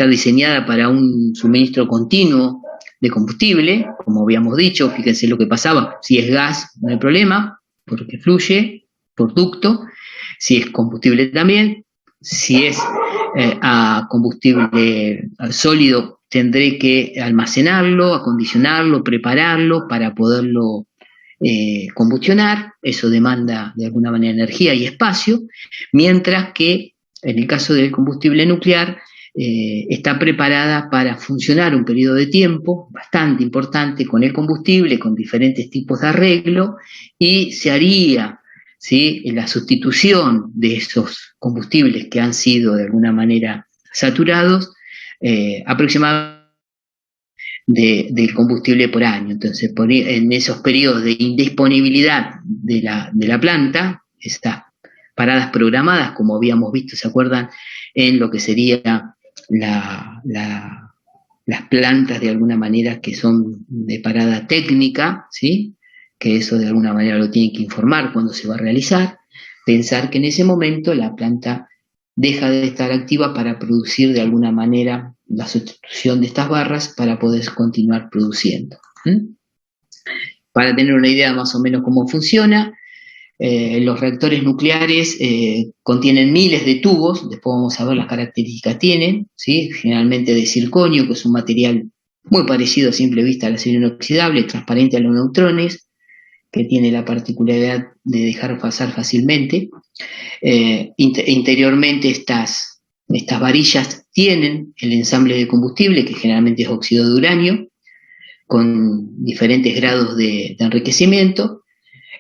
diseñada para un suministro continuo de combustible, como habíamos dicho, fíjense lo que pasaba, si es gas no hay problema, porque fluye por ducto, si es combustible también, si es a combustible sólido tendré que almacenarlo, acondicionarlo, prepararlo para poderlo combustionar, eso demanda de alguna manera energía y espacio, mientras que en el caso del combustible nuclear está preparada para funcionar un periodo de tiempo bastante importante con el combustible, con diferentes tipos de arreglo, y se haría, ¿sí?, la sustitución de esos combustibles que han sido de alguna manera saturados, aproximadamente del combustible por año. Entonces, en esos periodos de indisponibilidad de la planta, estas paradas programadas, como habíamos visto, ¿se acuerdan?, en lo que sería las plantas de alguna manera que son de parada técnica, ¿sí?, que eso de alguna manera lo tiene que informar cuando se va a realizar, pensar que en ese momento la planta deja de estar activa para producir de alguna manera la sustitución de estas barras para poder continuar produciendo. Para tener una idea más o menos cómo funciona, los reactores nucleares contienen miles de tubos, después vamos a ver las características que tienen, ¿sí?, generalmente de circonio, que es un material muy parecido a simple vista al acero inoxidable, transparente a los neutrones, que tiene la particularidad de dejar pasar fácilmente. Interiormente estas varillas tienen el ensamble de combustible, que generalmente es óxido de uranio, con diferentes grados de enriquecimiento.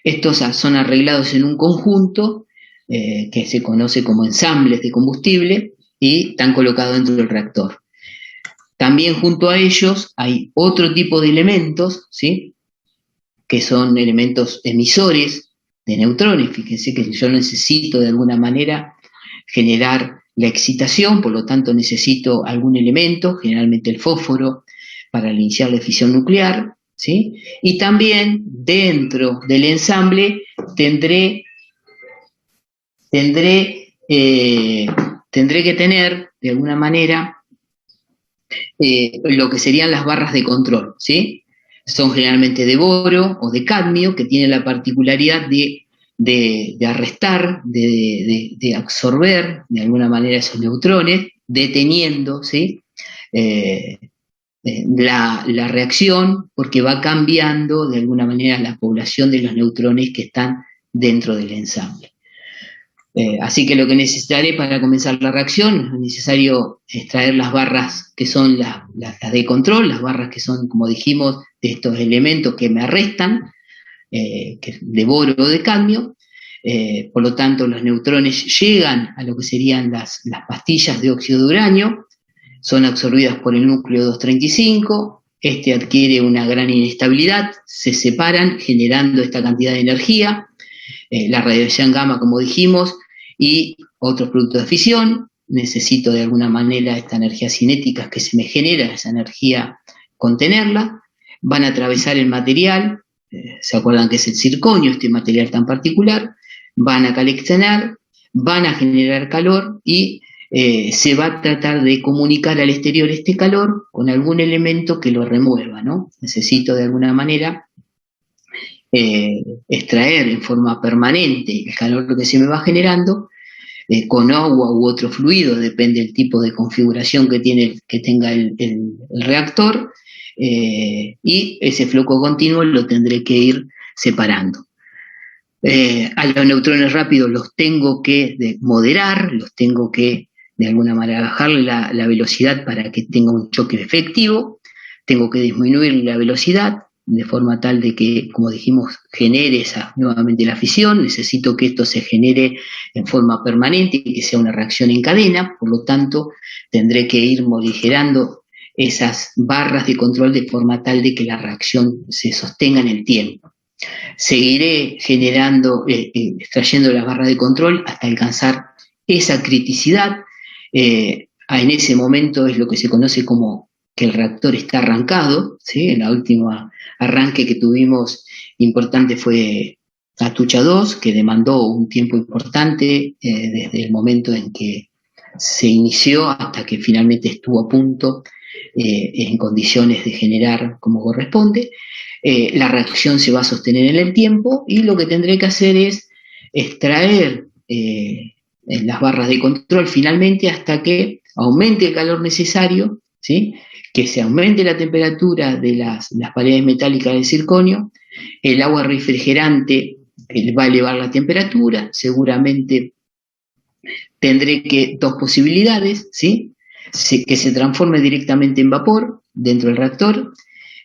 Estos son arreglados en un conjunto que se conoce como ensambles de combustible y están colocados dentro del reactor. También junto a ellos hay otro tipo de elementos, ¿sí?, que son elementos emisores de neutrones. Fíjense que yo necesito de alguna manera generar la excitación, por lo tanto necesito algún elemento, generalmente el fósforo, para iniciar la fisión nuclear, ¿sí? Y también dentro del ensamble tendré que tener de alguna manera lo que serían las barras de control, ¿sí? Son generalmente de boro o de cadmio, que tienen la particularidad de arrestar, de absorber de alguna manera esos neutrones, deteniendo, ¿sí?, la reacción, porque va cambiando de alguna manera la población de los neutrones que están dentro del ensamble. Así que lo que necesitaré para comenzar la reacción es necesario extraer las barras que son las de control, las barras que son, como dijimos, de estos elementos que me arrestan, de boro o de cadmio. Por lo tanto, los neutrones llegan a lo que serían las pastillas de óxido de uranio, son absorbidas por el núcleo 235, este adquiere una gran inestabilidad, se separan generando esta cantidad de energía, la radiación gamma, como dijimos, y otros productos de fisión. Necesito de alguna manera esta energía cinética que se me genera, esa energía, contenerla. Van a atravesar el material, ¿se acuerdan que es el circonio, este material tan particular? Van a calexenar, van a generar calor y se va a tratar de comunicar al exterior este calor con algún elemento que lo remueva, ¿no? Necesito de alguna manera extraer en forma permanente el calor que se me va generando con agua u otro fluido, depende del tipo de configuración que tenga el reactor, y ese flujo continuo lo tendré que ir separando. A los neutrones rápidos los tengo que moderar, los tengo que de alguna manera bajarle la velocidad para que tenga un choque efectivo, tengo que disminuir la velocidad de forma tal de que, como dijimos, genere nuevamente la fisión. Necesito que esto se genere en forma permanente y que sea una reacción en cadena, por lo tanto tendré que ir morigerando esas barras de control de forma tal de que la reacción se sostenga en el tiempo. Seguiré generando, extrayendo las barras de control hasta alcanzar esa criticidad. En ese momento es lo que se conoce como que el reactor está arrancado, ¿sí? En la última arranque que tuvimos importante fue Atucha 2, que demandó un tiempo importante desde el momento en que se inició hasta que finalmente estuvo a punto en condiciones de generar como corresponde. La reacción se va a sostener en el tiempo y lo que tendré que hacer es extraer las barras de control finalmente hasta que aumente el calor necesario, ¿sí? Que se aumente la temperatura de las paredes metálicas del circonio, el agua refrigerante va a elevar la temperatura, seguramente tendré dos posibilidades, ¿sí? Que se transforme directamente en vapor dentro del reactor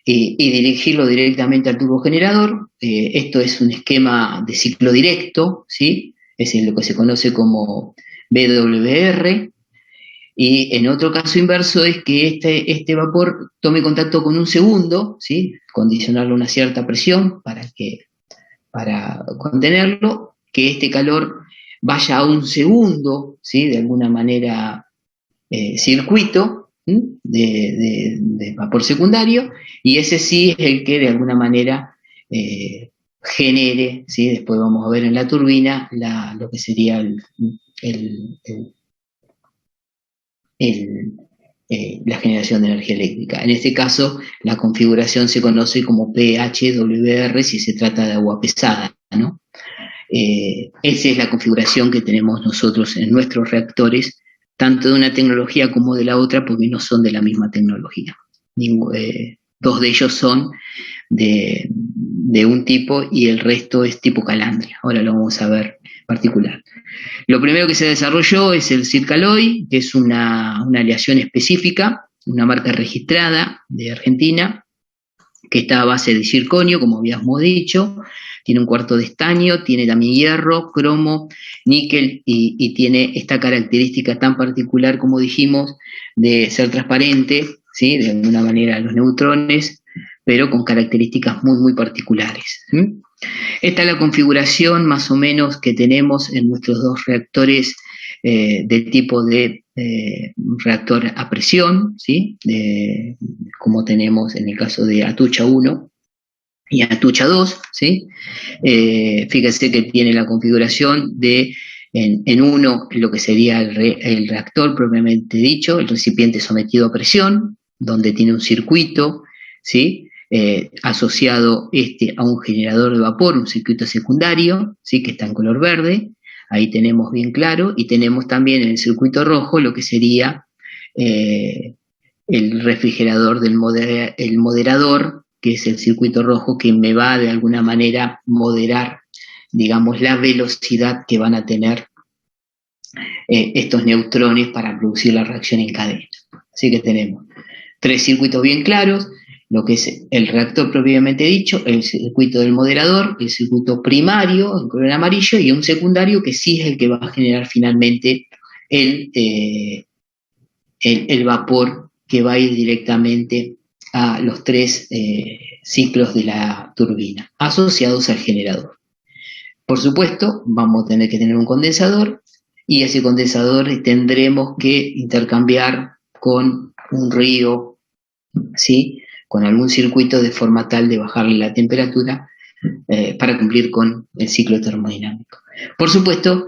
y dirigirlo directamente al turbogenerador. Esto es un esquema de ciclo directo, ¿sí? Es lo que se conoce como BWR. Y en otro caso inverso es que este vapor tome contacto con un segundo, ¿sí? Condicionarlo a una cierta presión para contenerlo, que este calor vaya a un segundo, ¿sí? De alguna manera, circuito de vapor secundario, y ese sí es el que de alguna manera genere, ¿sí? Después vamos a ver en la turbina lo que sería la generación de energía eléctrica. En este caso, la configuración se conoce como PHWR si se trata de agua pesada, ¿no? Esa es la configuración que tenemos nosotros en nuestros reactores, tanto de una tecnología como de la otra, porque no son de la misma tecnología. Dos de ellos son de un tipo y el resto es tipo calandria. Ahora lo vamos a ver en particular. Lo primero que se desarrolló es el Circaloy, que es una aleación específica, una marca registrada de Argentina, que está a base de circonio, como habíamos dicho, tiene un cuarto de estaño, tiene también hierro, cromo, níquel y tiene esta característica tan particular, como dijimos, de ser transparente, ¿sí? De alguna manera los neutrones, pero con características muy, muy particulares. Esta es la configuración más o menos que tenemos en nuestros dos reactores del tipo de reactor a presión, ¿sí? Como tenemos en el caso de Atucha 1 y Atucha 2, ¿sí? Fíjense que tiene la configuración de en uno lo que sería el reactor propiamente dicho, el recipiente sometido a presión, donde tiene un circuito, ¿sí? Asociado a un generador de vapor, un circuito secundario, ¿sí? Que está en color verde, ahí tenemos bien claro, y tenemos también en el circuito rojo lo que sería el refrigerador el moderador, que es el circuito rojo, que me va de alguna manera moderar, digamos, la velocidad que van a tener estos neutrones para producir la reacción en cadena. Así que tenemos tres circuitos bien claros, lo que es el reactor propiamente dicho, el circuito del moderador, el circuito primario en color amarillo y un secundario que sí es el que va a generar finalmente el vapor que va a ir directamente a los tres ciclos de la turbina asociados al generador. Por supuesto, vamos a tener que tener un condensador y ese condensador tendremos que intercambiar con un río, ¿sí? Con algún circuito de forma tal de bajarle la temperatura para cumplir con el ciclo termodinámico. Por supuesto,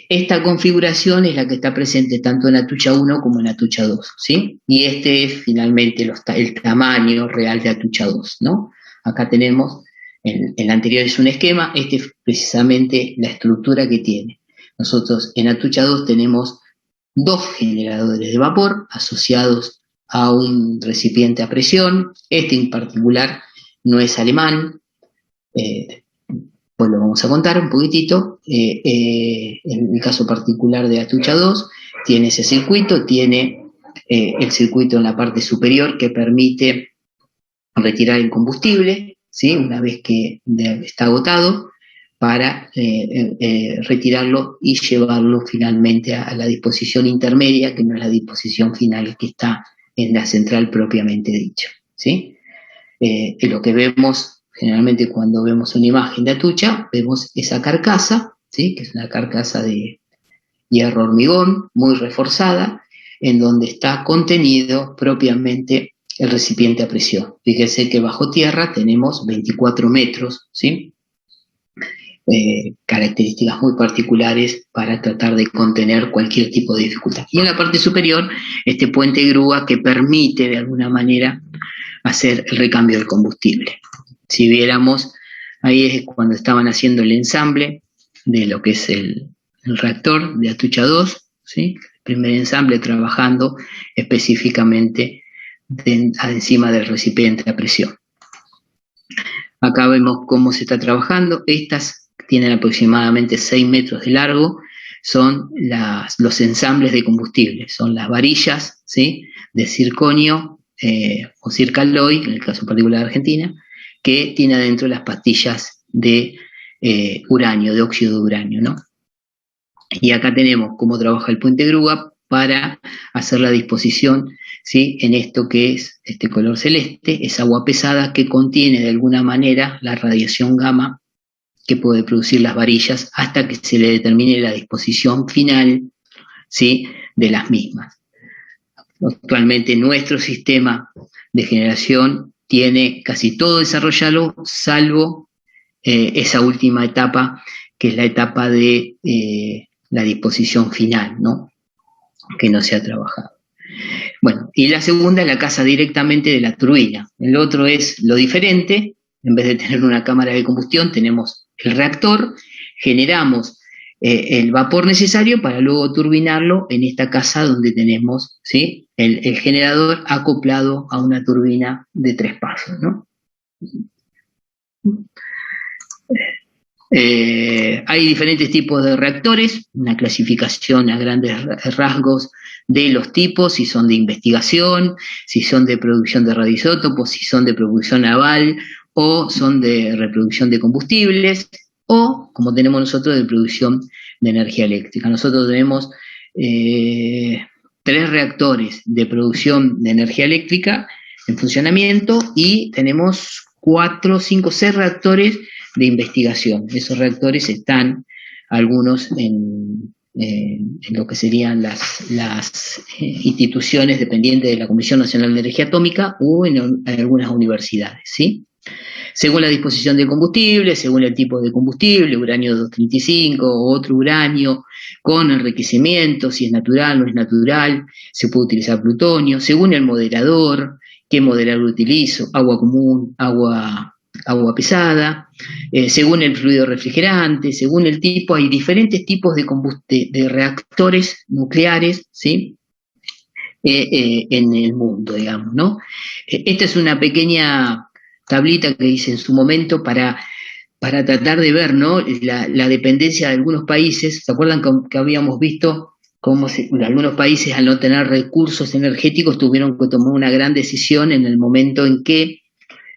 esta configuración es la que está presente tanto en Atucha 1 como en Atucha 2, ¿sí? Y este es finalmente el tamaño real de Atucha 2, ¿no? Acá tenemos, el anterior es un esquema, este es precisamente la estructura que tiene. Nosotros en Atucha 2 tenemos dos generadores de vapor asociados a un recipiente a presión. Este en particular no es alemán, pues lo vamos a contar un poquitito. En el caso particular de Atucha 2, tiene ese circuito, tiene el circuito en la parte superior que permite retirar el combustible, ¿sí? Una vez que está agotado, para retirarlo y llevarlo finalmente a la disposición intermedia, que no es la disposición final que está en la central propiamente dicho, ¿sí? Lo que vemos generalmente cuando vemos una imagen de Atucha, vemos esa carcasa, ¿sí? Que es una carcasa de hierro hormigón muy reforzada, en donde está contenido propiamente el recipiente a presión. Fíjese que bajo tierra tenemos 24 metros, ¿sí? características muy particulares para tratar de contener cualquier tipo de dificultad. Y en la parte superior, este puente grúa que permite de alguna manera hacer el recambio del combustible. Si viéramos, ahí es cuando estaban haciendo el ensamble de lo que es el reactor de Atucha 2, ¿sí? El primer ensamble trabajando específicamente encima del recipiente a presión. Acá vemos cómo se está trabajando. Estas tienen aproximadamente 6 metros de largo, son los ensambles de combustible, son las varillas, ¿sí?, de circonio o circaloy, en el caso particular de Argentina, que tiene adentro las pastillas de uranio, de óxido de uranio, ¿no? Y acá tenemos cómo trabaja el puente grúa para hacer la disposición, ¿sí?, en esto que es este color celeste, es agua pesada que contiene de alguna manera la radiación gamma que puede producir las varillas hasta que se le determine la disposición final, ¿sí?, de las mismas. Actualmente nuestro sistema de generación tiene casi todo desarrollado, salvo esa última etapa, que es la etapa de la disposición final, ¿no?, que no se ha trabajado. Bueno, y la segunda es la casa directamente de la turbina. El otro es lo diferente. En vez de tener una cámara de combustión, tenemos el reactor, generamos el vapor necesario para luego turbinarlo en esta casa donde tenemos, ¿sí?, el generador acoplado a una turbina de 3 pasos, ¿no? Hay diferentes tipos de reactores, una clasificación a grandes rasgos de los tipos, si son de investigación, si son de producción de radioisótopos, si son de producción naval o son de reproducción de combustibles o, como tenemos nosotros, de producción de energía eléctrica. Nosotros tenemos 3 reactores de producción de energía eléctrica en funcionamiento y tenemos 4, 5, 6 reactores de investigación. Esos reactores están algunos en lo que serían las instituciones dependientes de la Comisión Nacional de Energía Atómica o en algunas universidades, ¿sí? Según la disposición del combustible, según el tipo de combustible, uranio 235 o otro uranio con enriquecimiento, si es natural o no es natural, se puede utilizar plutonio, según el moderador, qué moderador utilizo, agua común, agua pesada, según el fluido refrigerante, según el tipo, hay diferentes tipos de reactores nucleares, ¿sí?, en el mundo, digamos, ¿no? Esta es una pequeña tablita que hice en su momento para tratar de ver, ¿no?, la dependencia de algunos países. ¿Se acuerdan que habíamos visto cómo algunos países, al no tener recursos energéticos, tuvieron que tomar una gran decisión en el momento en que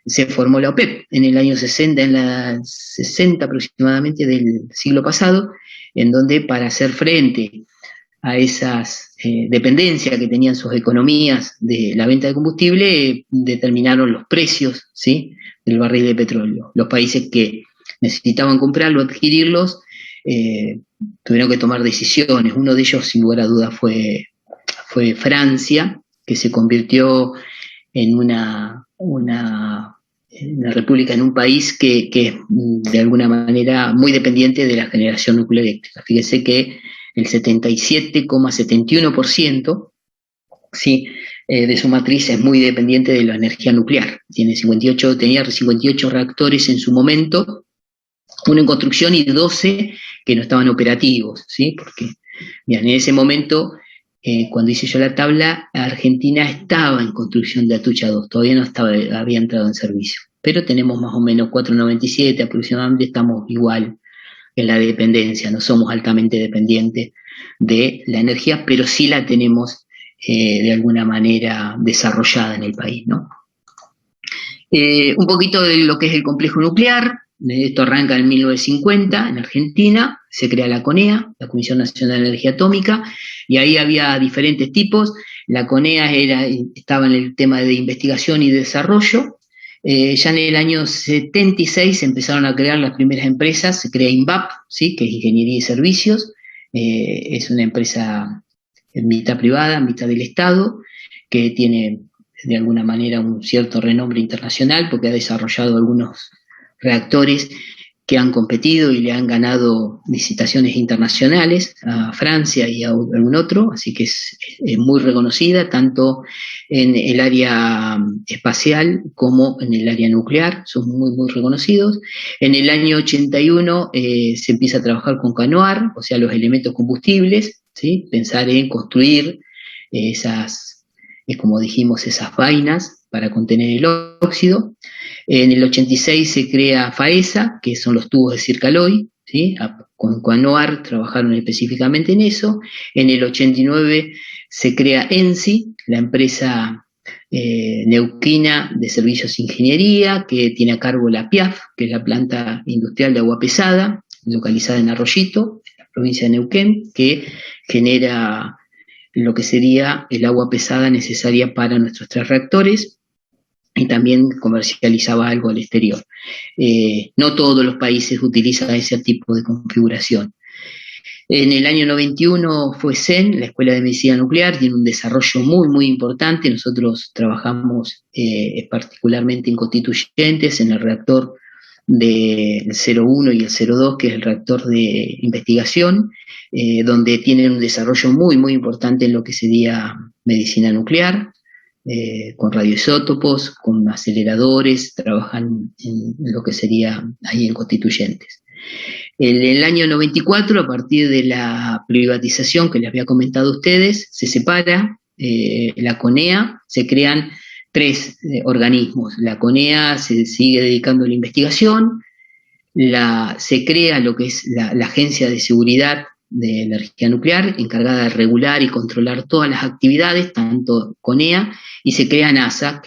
se formó la OPEP, en el año 60, en la 60 aproximadamente del siglo pasado, en donde para hacer frente a esas dependencias que tenían sus economías de la venta de combustible, determinaron los precios, ¿sí?, del barril de petróleo. Los países que necesitaban comprarlo, adquirirlos, tuvieron que tomar decisiones. Uno de ellos, sin lugar a dudas, fue Francia, que se convirtió en una república, en un país que es de alguna manera muy dependiente de la generación nuclear eléctrica. Fíjese que el 77,71%, ¿sí?, de su matriz es muy dependiente de la energía nuclear. Tenía 58 reactores en su momento, uno en construcción y 12 que no estaban operativos, ¿sí?, porque bien, en ese momento, cuando hice yo la tabla, Argentina estaba en construcción de Atucha 2, todavía no había entrado en servicio, pero tenemos más o menos 497 aproximadamente, estamos igual en la dependencia, no somos altamente dependientes de la energía, pero sí la tenemos de alguna manera desarrollada en el país, ¿no? Un poquito de lo que es el complejo nuclear. Esto arranca en 1950 en Argentina, se crea la CONEA, la Comisión Nacional de Energía Atómica, y ahí había diferentes tipos. La CONEA estaba en el tema de investigación y desarrollo. Ya en el año 76 se empezaron a crear las primeras empresas, se crea INVAP, ¿sí?, que es Ingeniería y Servicios, es una empresa en mitad privada, en mitad del Estado, que tiene de alguna manera un cierto renombre internacional porque ha desarrollado algunos reactores que han competido y le han ganado licitaciones internacionales a Francia y a algún otro, así que es muy reconocida tanto en el área espacial como en el área nuclear, son muy reconocidos. En el año 81 se empieza a trabajar con CANOAR, o sea, los elementos combustibles, ¿sí? Pensar en construir esas, como dijimos, esas vainas para contener el óxido. En el 86 se crea FAESA, que son los tubos de Circaloy, ¿sí? Con CANOAR trabajaron específicamente en eso. En el 89 se crea ENSI, la empresa neuquina de servicios de ingeniería, que tiene a cargo la PIAF, que es la planta industrial de agua pesada, localizada en Arroyito, en la provincia de Neuquén, que genera lo que sería el agua pesada necesaria para nuestros 3 reactores, y también comercializaba algo al exterior. No todos los países utilizan ese tipo de configuración. En el año 91 fue CEN, la Escuela de Medicina Nuclear, tiene un desarrollo muy importante. Nosotros trabajamos particularmente en constituyentes, en el reactor del 01 y el 02, que es el reactor de investigación, donde tienen un desarrollo muy importante en lo que sería medicina nuclear, con radioisótopos, con aceleradores, trabajan en lo que sería ahí en constituyentes. En el año 94, a partir de la privatización que les había comentado a ustedes, se separa la CONEA, se crean 3 organismos. La CONEA se sigue dedicando a la investigación, se crea lo que es la Agencia de Seguridad de Energía Nuclear, encargada de regular y controlar todas las actividades, tanto CONEA, y se crea NASA,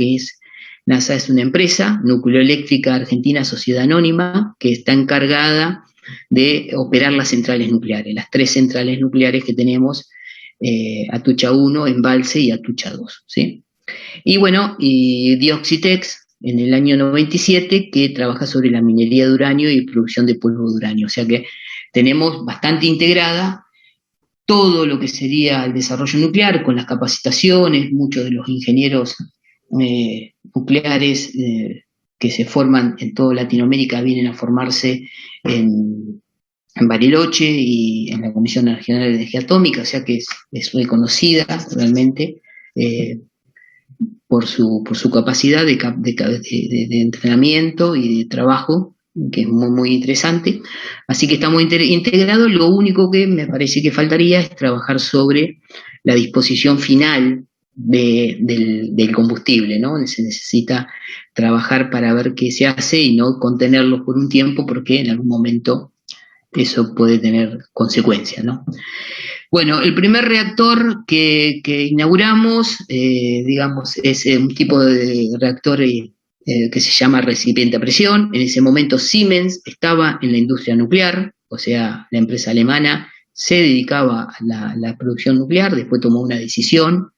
NASA es una empresa, Nucleoeléctrica Argentina Sociedad Anónima, que está encargada de operar las centrales nucleares, las 3 centrales nucleares que tenemos, Atucha 1, Embalse y Atucha 2, ¿sí? Y bueno, y Dioxitex en el año 97, que trabaja sobre la minería de uranio y producción de polvo de uranio, o sea que tenemos bastante integrada todo lo que sería el desarrollo nuclear, con las capacitaciones, muchos de los ingenieros nucleares que se forman en toda Latinoamérica vienen a formarse en Bariloche y en la Comisión Nacional de Energía Atómica, o sea que es reconocida realmente por su capacidad de entrenamiento y de trabajo, que es muy interesante. Así que está muy integrado. Lo único que me parece que faltaría es trabajar sobre la disposición final del combustible, ¿no? Se necesita trabajar para ver qué se hace y no contenerlo por un tiempo, porque en algún momento eso puede tener consecuencias, ¿no? Bueno, el primer reactor que inauguramos, digamos, es un tipo de reactor que se llama recipiente a presión. En ese momento Siemens estaba en la industria nuclear, o sea, la empresa alemana se dedicaba a la producción nuclear, después tomó una decisión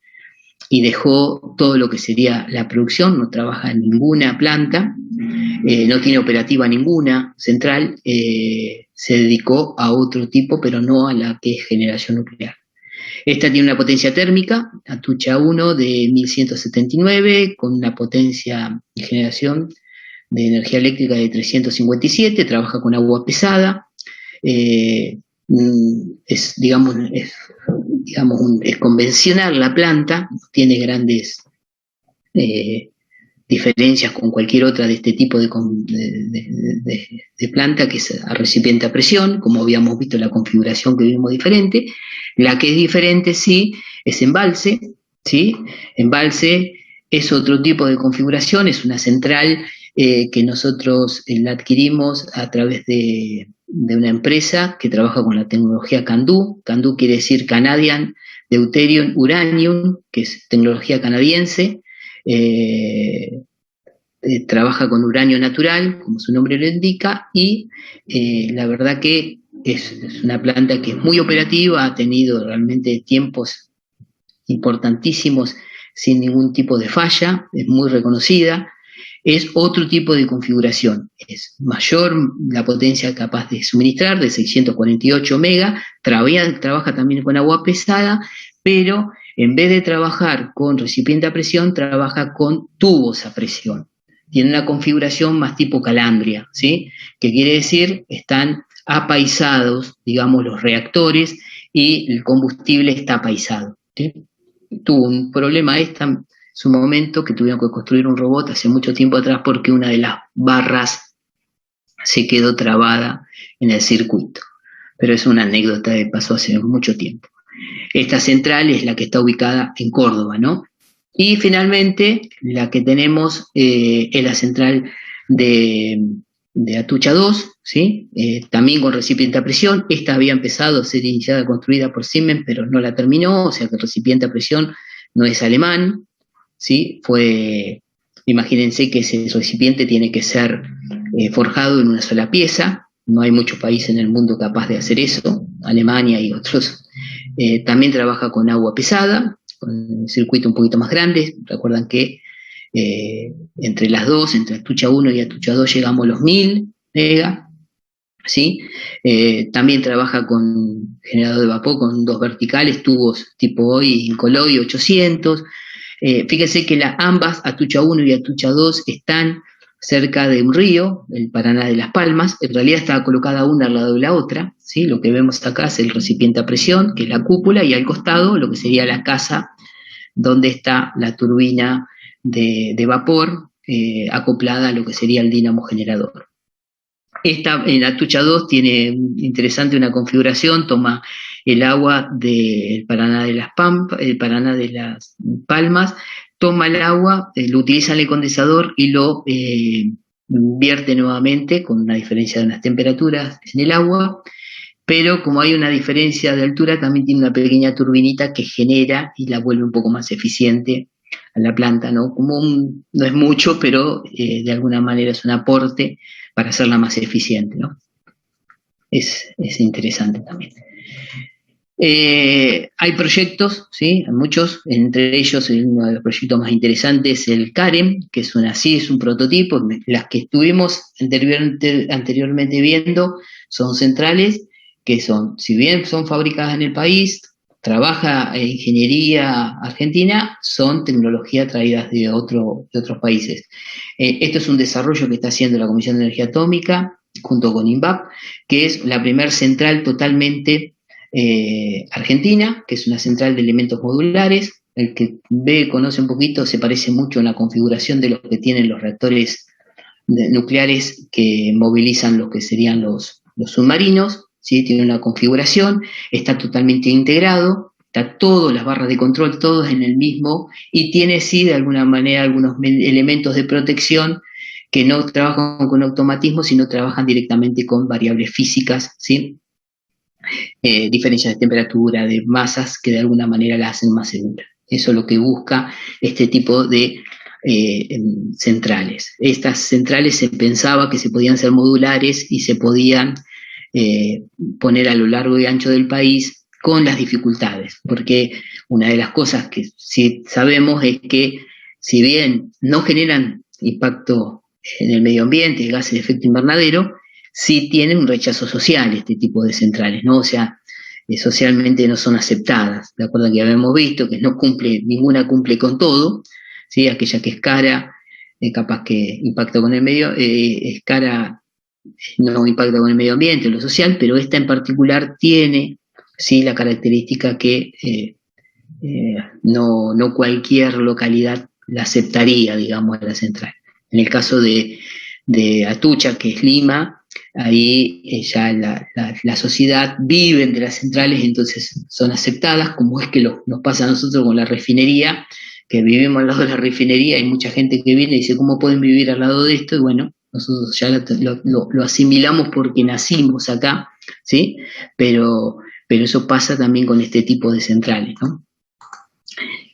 y dejó todo lo que sería la producción, no trabaja en ninguna planta, no tiene operativa ninguna central, se dedicó a otro tipo, pero no a la que es generación nuclear. Esta tiene una potencia térmica, Atucha 1 de 1179, con una potencia de generación de energía eléctrica de 357, trabaja con agua pesada, es convencional la planta, tiene grandes diferencias con cualquier otra de este tipo de planta, que es a recipiente a presión, como habíamos visto la configuración que vimos diferente. La que es diferente, sí, es embalse, ¿sí? Embalse es otro tipo de configuración, es una central que nosotros la adquirimos a través de una empresa que trabaja con la tecnología CANDU. CANDU quiere decir Canadian Deuterium Uranium, que es tecnología canadiense. Trabaja con uranio natural, como su nombre lo indica, y la verdad que es una planta que es muy operativa, ha tenido realmente tiempos importantísimos sin ningún tipo de falla, es muy reconocida. Es otro tipo de configuración, es mayor la potencia capaz de suministrar, de 648 mega, trabaja también con agua pesada, pero en vez de trabajar con recipiente a presión, trabaja con tubos a presión. tienen una configuración más tipo calandria, ¿sí? Que quiere decir, están apaisados, digamos, los reactores y el combustible está apaisado, ¿sí? Tuvo un problema en su momento que tuvieron que construir un robot hace mucho tiempo atrás porque una de las barras se quedó trabada en el circuito. Pero es una anécdota que pasó hace mucho tiempo. Esta central es la que está ubicada en Córdoba, ¿no? Y finalmente, la que tenemos es la central de Atucha 2, ¿sí? También con recipiente a presión. Esta había empezado a ser iniciada, construida por Siemens, pero no la terminó, o sea que el recipiente a presión no es alemán, ¿sí? Imagínense que ese recipiente tiene que ser forjado en una sola pieza. No hay muchos países en el mundo capaz de hacer eso, Alemania y otros. También trabaja con agua pesada, con un circuito un poquito más grande. Recuerdan que entre las dos, entre Atucha 1 y Atucha 2, llegamos a los 1000 mega, ¿sí? También trabaja con generador de vapor, con dos verticales, tubos tipo hoy, Incoloy 800. Fíjense que ambas, Atucha 1 y Atucha 2, están cerca de un río, el Paraná de Las Palmas. En realidad estaba colocada una al lado de la otra, ¿sí? Lo que vemos acá es el recipiente a presión, que es la cúpula, y al costado lo que sería la casa donde está la turbina de vapor acoplada a lo que sería el dínamo generador. Esta, en Atucha 2, tiene interesante una configuración, toma el agua del Paraná de las Palmas, toma el agua, lo utiliza en el condensador y lo vierte nuevamente con una diferencia de unas temperaturas en el agua, pero como hay una diferencia de altura, también tiene una pequeña turbinita que genera y la vuelve un poco más eficiente a la planta, ¿no? No es mucho, pero de alguna manera es un aporte para hacerla más eficiente, ¿no? Es interesante también. Hay proyectos, ¿sí? Hay muchos, entre ellos uno de los proyectos más interesantes es el CAREM, que es un prototipo. Las que estuvimos anteriormente viendo son centrales que si bien son fabricadas en el país, trabaja en ingeniería argentina, son tecnologías traídas de otros países. Esto es un desarrollo que está haciendo la Comisión de Energía Atómica junto con INVAP, que es la primera central totalmente argentina, que es una central de elementos modulares. El que conoce un poquito, se parece mucho a una configuración de los que tienen los reactores nucleares que movilizan lo que serían los submarinos, ¿sí? Tiene una configuración, está totalmente integrado, está todas las barras de control, todos en el mismo, y tiene sí de alguna manera algunos elementos de protección que no trabajan con automatismo, sino trabajan directamente con variables físicas, ¿sí? Diferencias de temperatura, de masas, que de alguna manera la hacen más segura. Eso es lo que busca este tipo de centrales. Estas centrales se pensaba que se podían ser modulares y se podían poner a lo largo y ancho del país con las dificultades, porque una de las cosas que sí sabemos es que si bien no generan impacto en el medio ambiente, gases de efecto invernadero, sí tienen un rechazo social este tipo de centrales, ¿no? O sea, socialmente no son aceptadas, de acuerdo a que habíamos visto que ninguna cumple con todo, ¿sí? Aquella que es cara, capaz que impacta con el medio, es cara, no impacta con el medio ambiente, lo social, pero esta en particular tiene, sí, la característica que no cualquier localidad la aceptaría, digamos, a la central. En el caso de Atucha, que es Lima, ahí ya la sociedad viven de las centrales, entonces son aceptadas, como es que nos pasa a nosotros con la refinería, que vivimos al lado de la refinería, hay mucha gente que viene y dice, ¿cómo pueden vivir al lado de esto? Y bueno, nosotros ya lo asimilamos porque nacimos acá, ¿sí? Pero eso pasa también con este tipo de centrales, ¿no?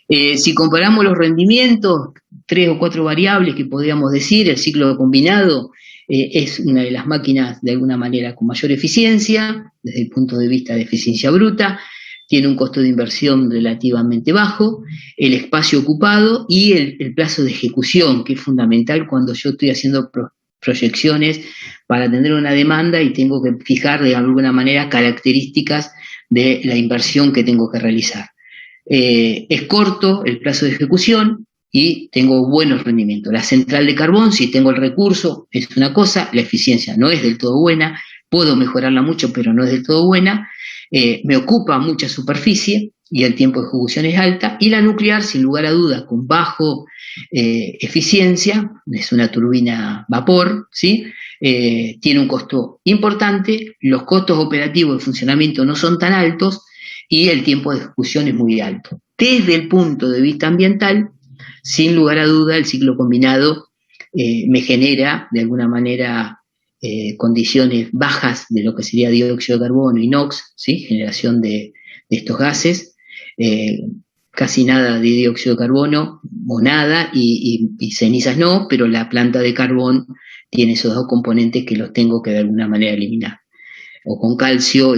Si comparamos los rendimientos, 3 o 4 variables que podríamos decir, el ciclo combinado es una de las máquinas de alguna manera con mayor eficiencia, desde el punto de vista de eficiencia bruta, tiene un costo de inversión relativamente bajo, el espacio ocupado y el plazo de ejecución, que es fundamental cuando yo estoy haciendo proyecciones para atender una demanda y tengo que fijar de alguna manera características de la inversión que tengo que realizar. Es corto el plazo de ejecución y tengo buenos rendimientos. La central de carbón, si tengo el recurso, es una cosa, la eficiencia no es del todo buena, puedo mejorarla mucho, pero no es del todo buena, me ocupa mucha superficie y el tiempo de ejecución es alta, y la nuclear, sin lugar a dudas, con bajo eficiencia, es una turbina vapor, ¿sí? Tiene un costo importante, los costos operativos de funcionamiento no son tan altos y el tiempo de ejecución es muy alto. Desde el punto de vista ambiental, sin lugar a duda, el ciclo combinado me genera de alguna manera condiciones bajas de lo que sería dióxido de carbono y NOx, ¿sí? Generación de estos gases, casi nada de dióxido de carbono o nada, y cenizas no, pero la planta de carbón tiene esos dos componentes que los tengo que de alguna manera eliminar. O con calcio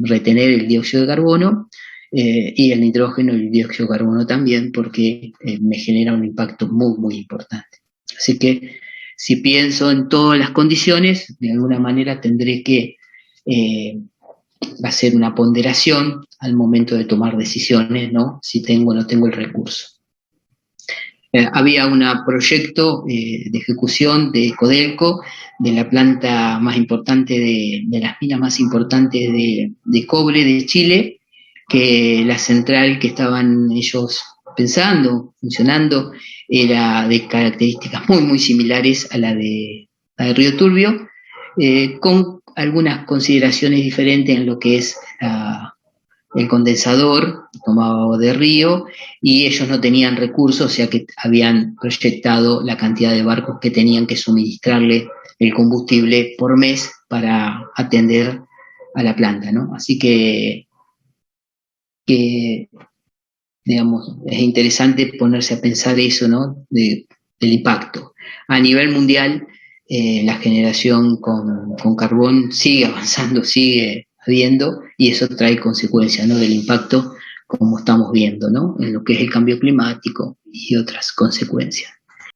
retener el dióxido de carbono, y el nitrógeno y el dióxido de carbono también, porque me genera un impacto muy, muy importante. Así que si pienso en todas las condiciones, de alguna manera tendré que hacer una ponderación al momento de tomar decisiones, ¿no? Si tengo o no tengo el recurso. Había un proyecto de ejecución de Codelco, de la planta más importante, de las minas más importantes de cobre de Chile, que la central que estaban ellos pensando, funcionando, era de características muy, muy similares a la de Río Turbio, con algunas consideraciones diferentes en lo que es el condensador, tomaba agua de río, y ellos no tenían recursos, o sea que habían proyectado la cantidad de barcos que tenían que suministrarle el combustible por mes para atender a la planta, ¿no? Así que digamos, es interesante ponerse a pensar eso, ¿no? Del impacto. A nivel mundial, la generación con carbón sigue avanzando, sigue habiendo, y eso trae consecuencias, ¿no? Del impacto, como estamos viendo, ¿no? En lo que es el cambio climático y otras consecuencias.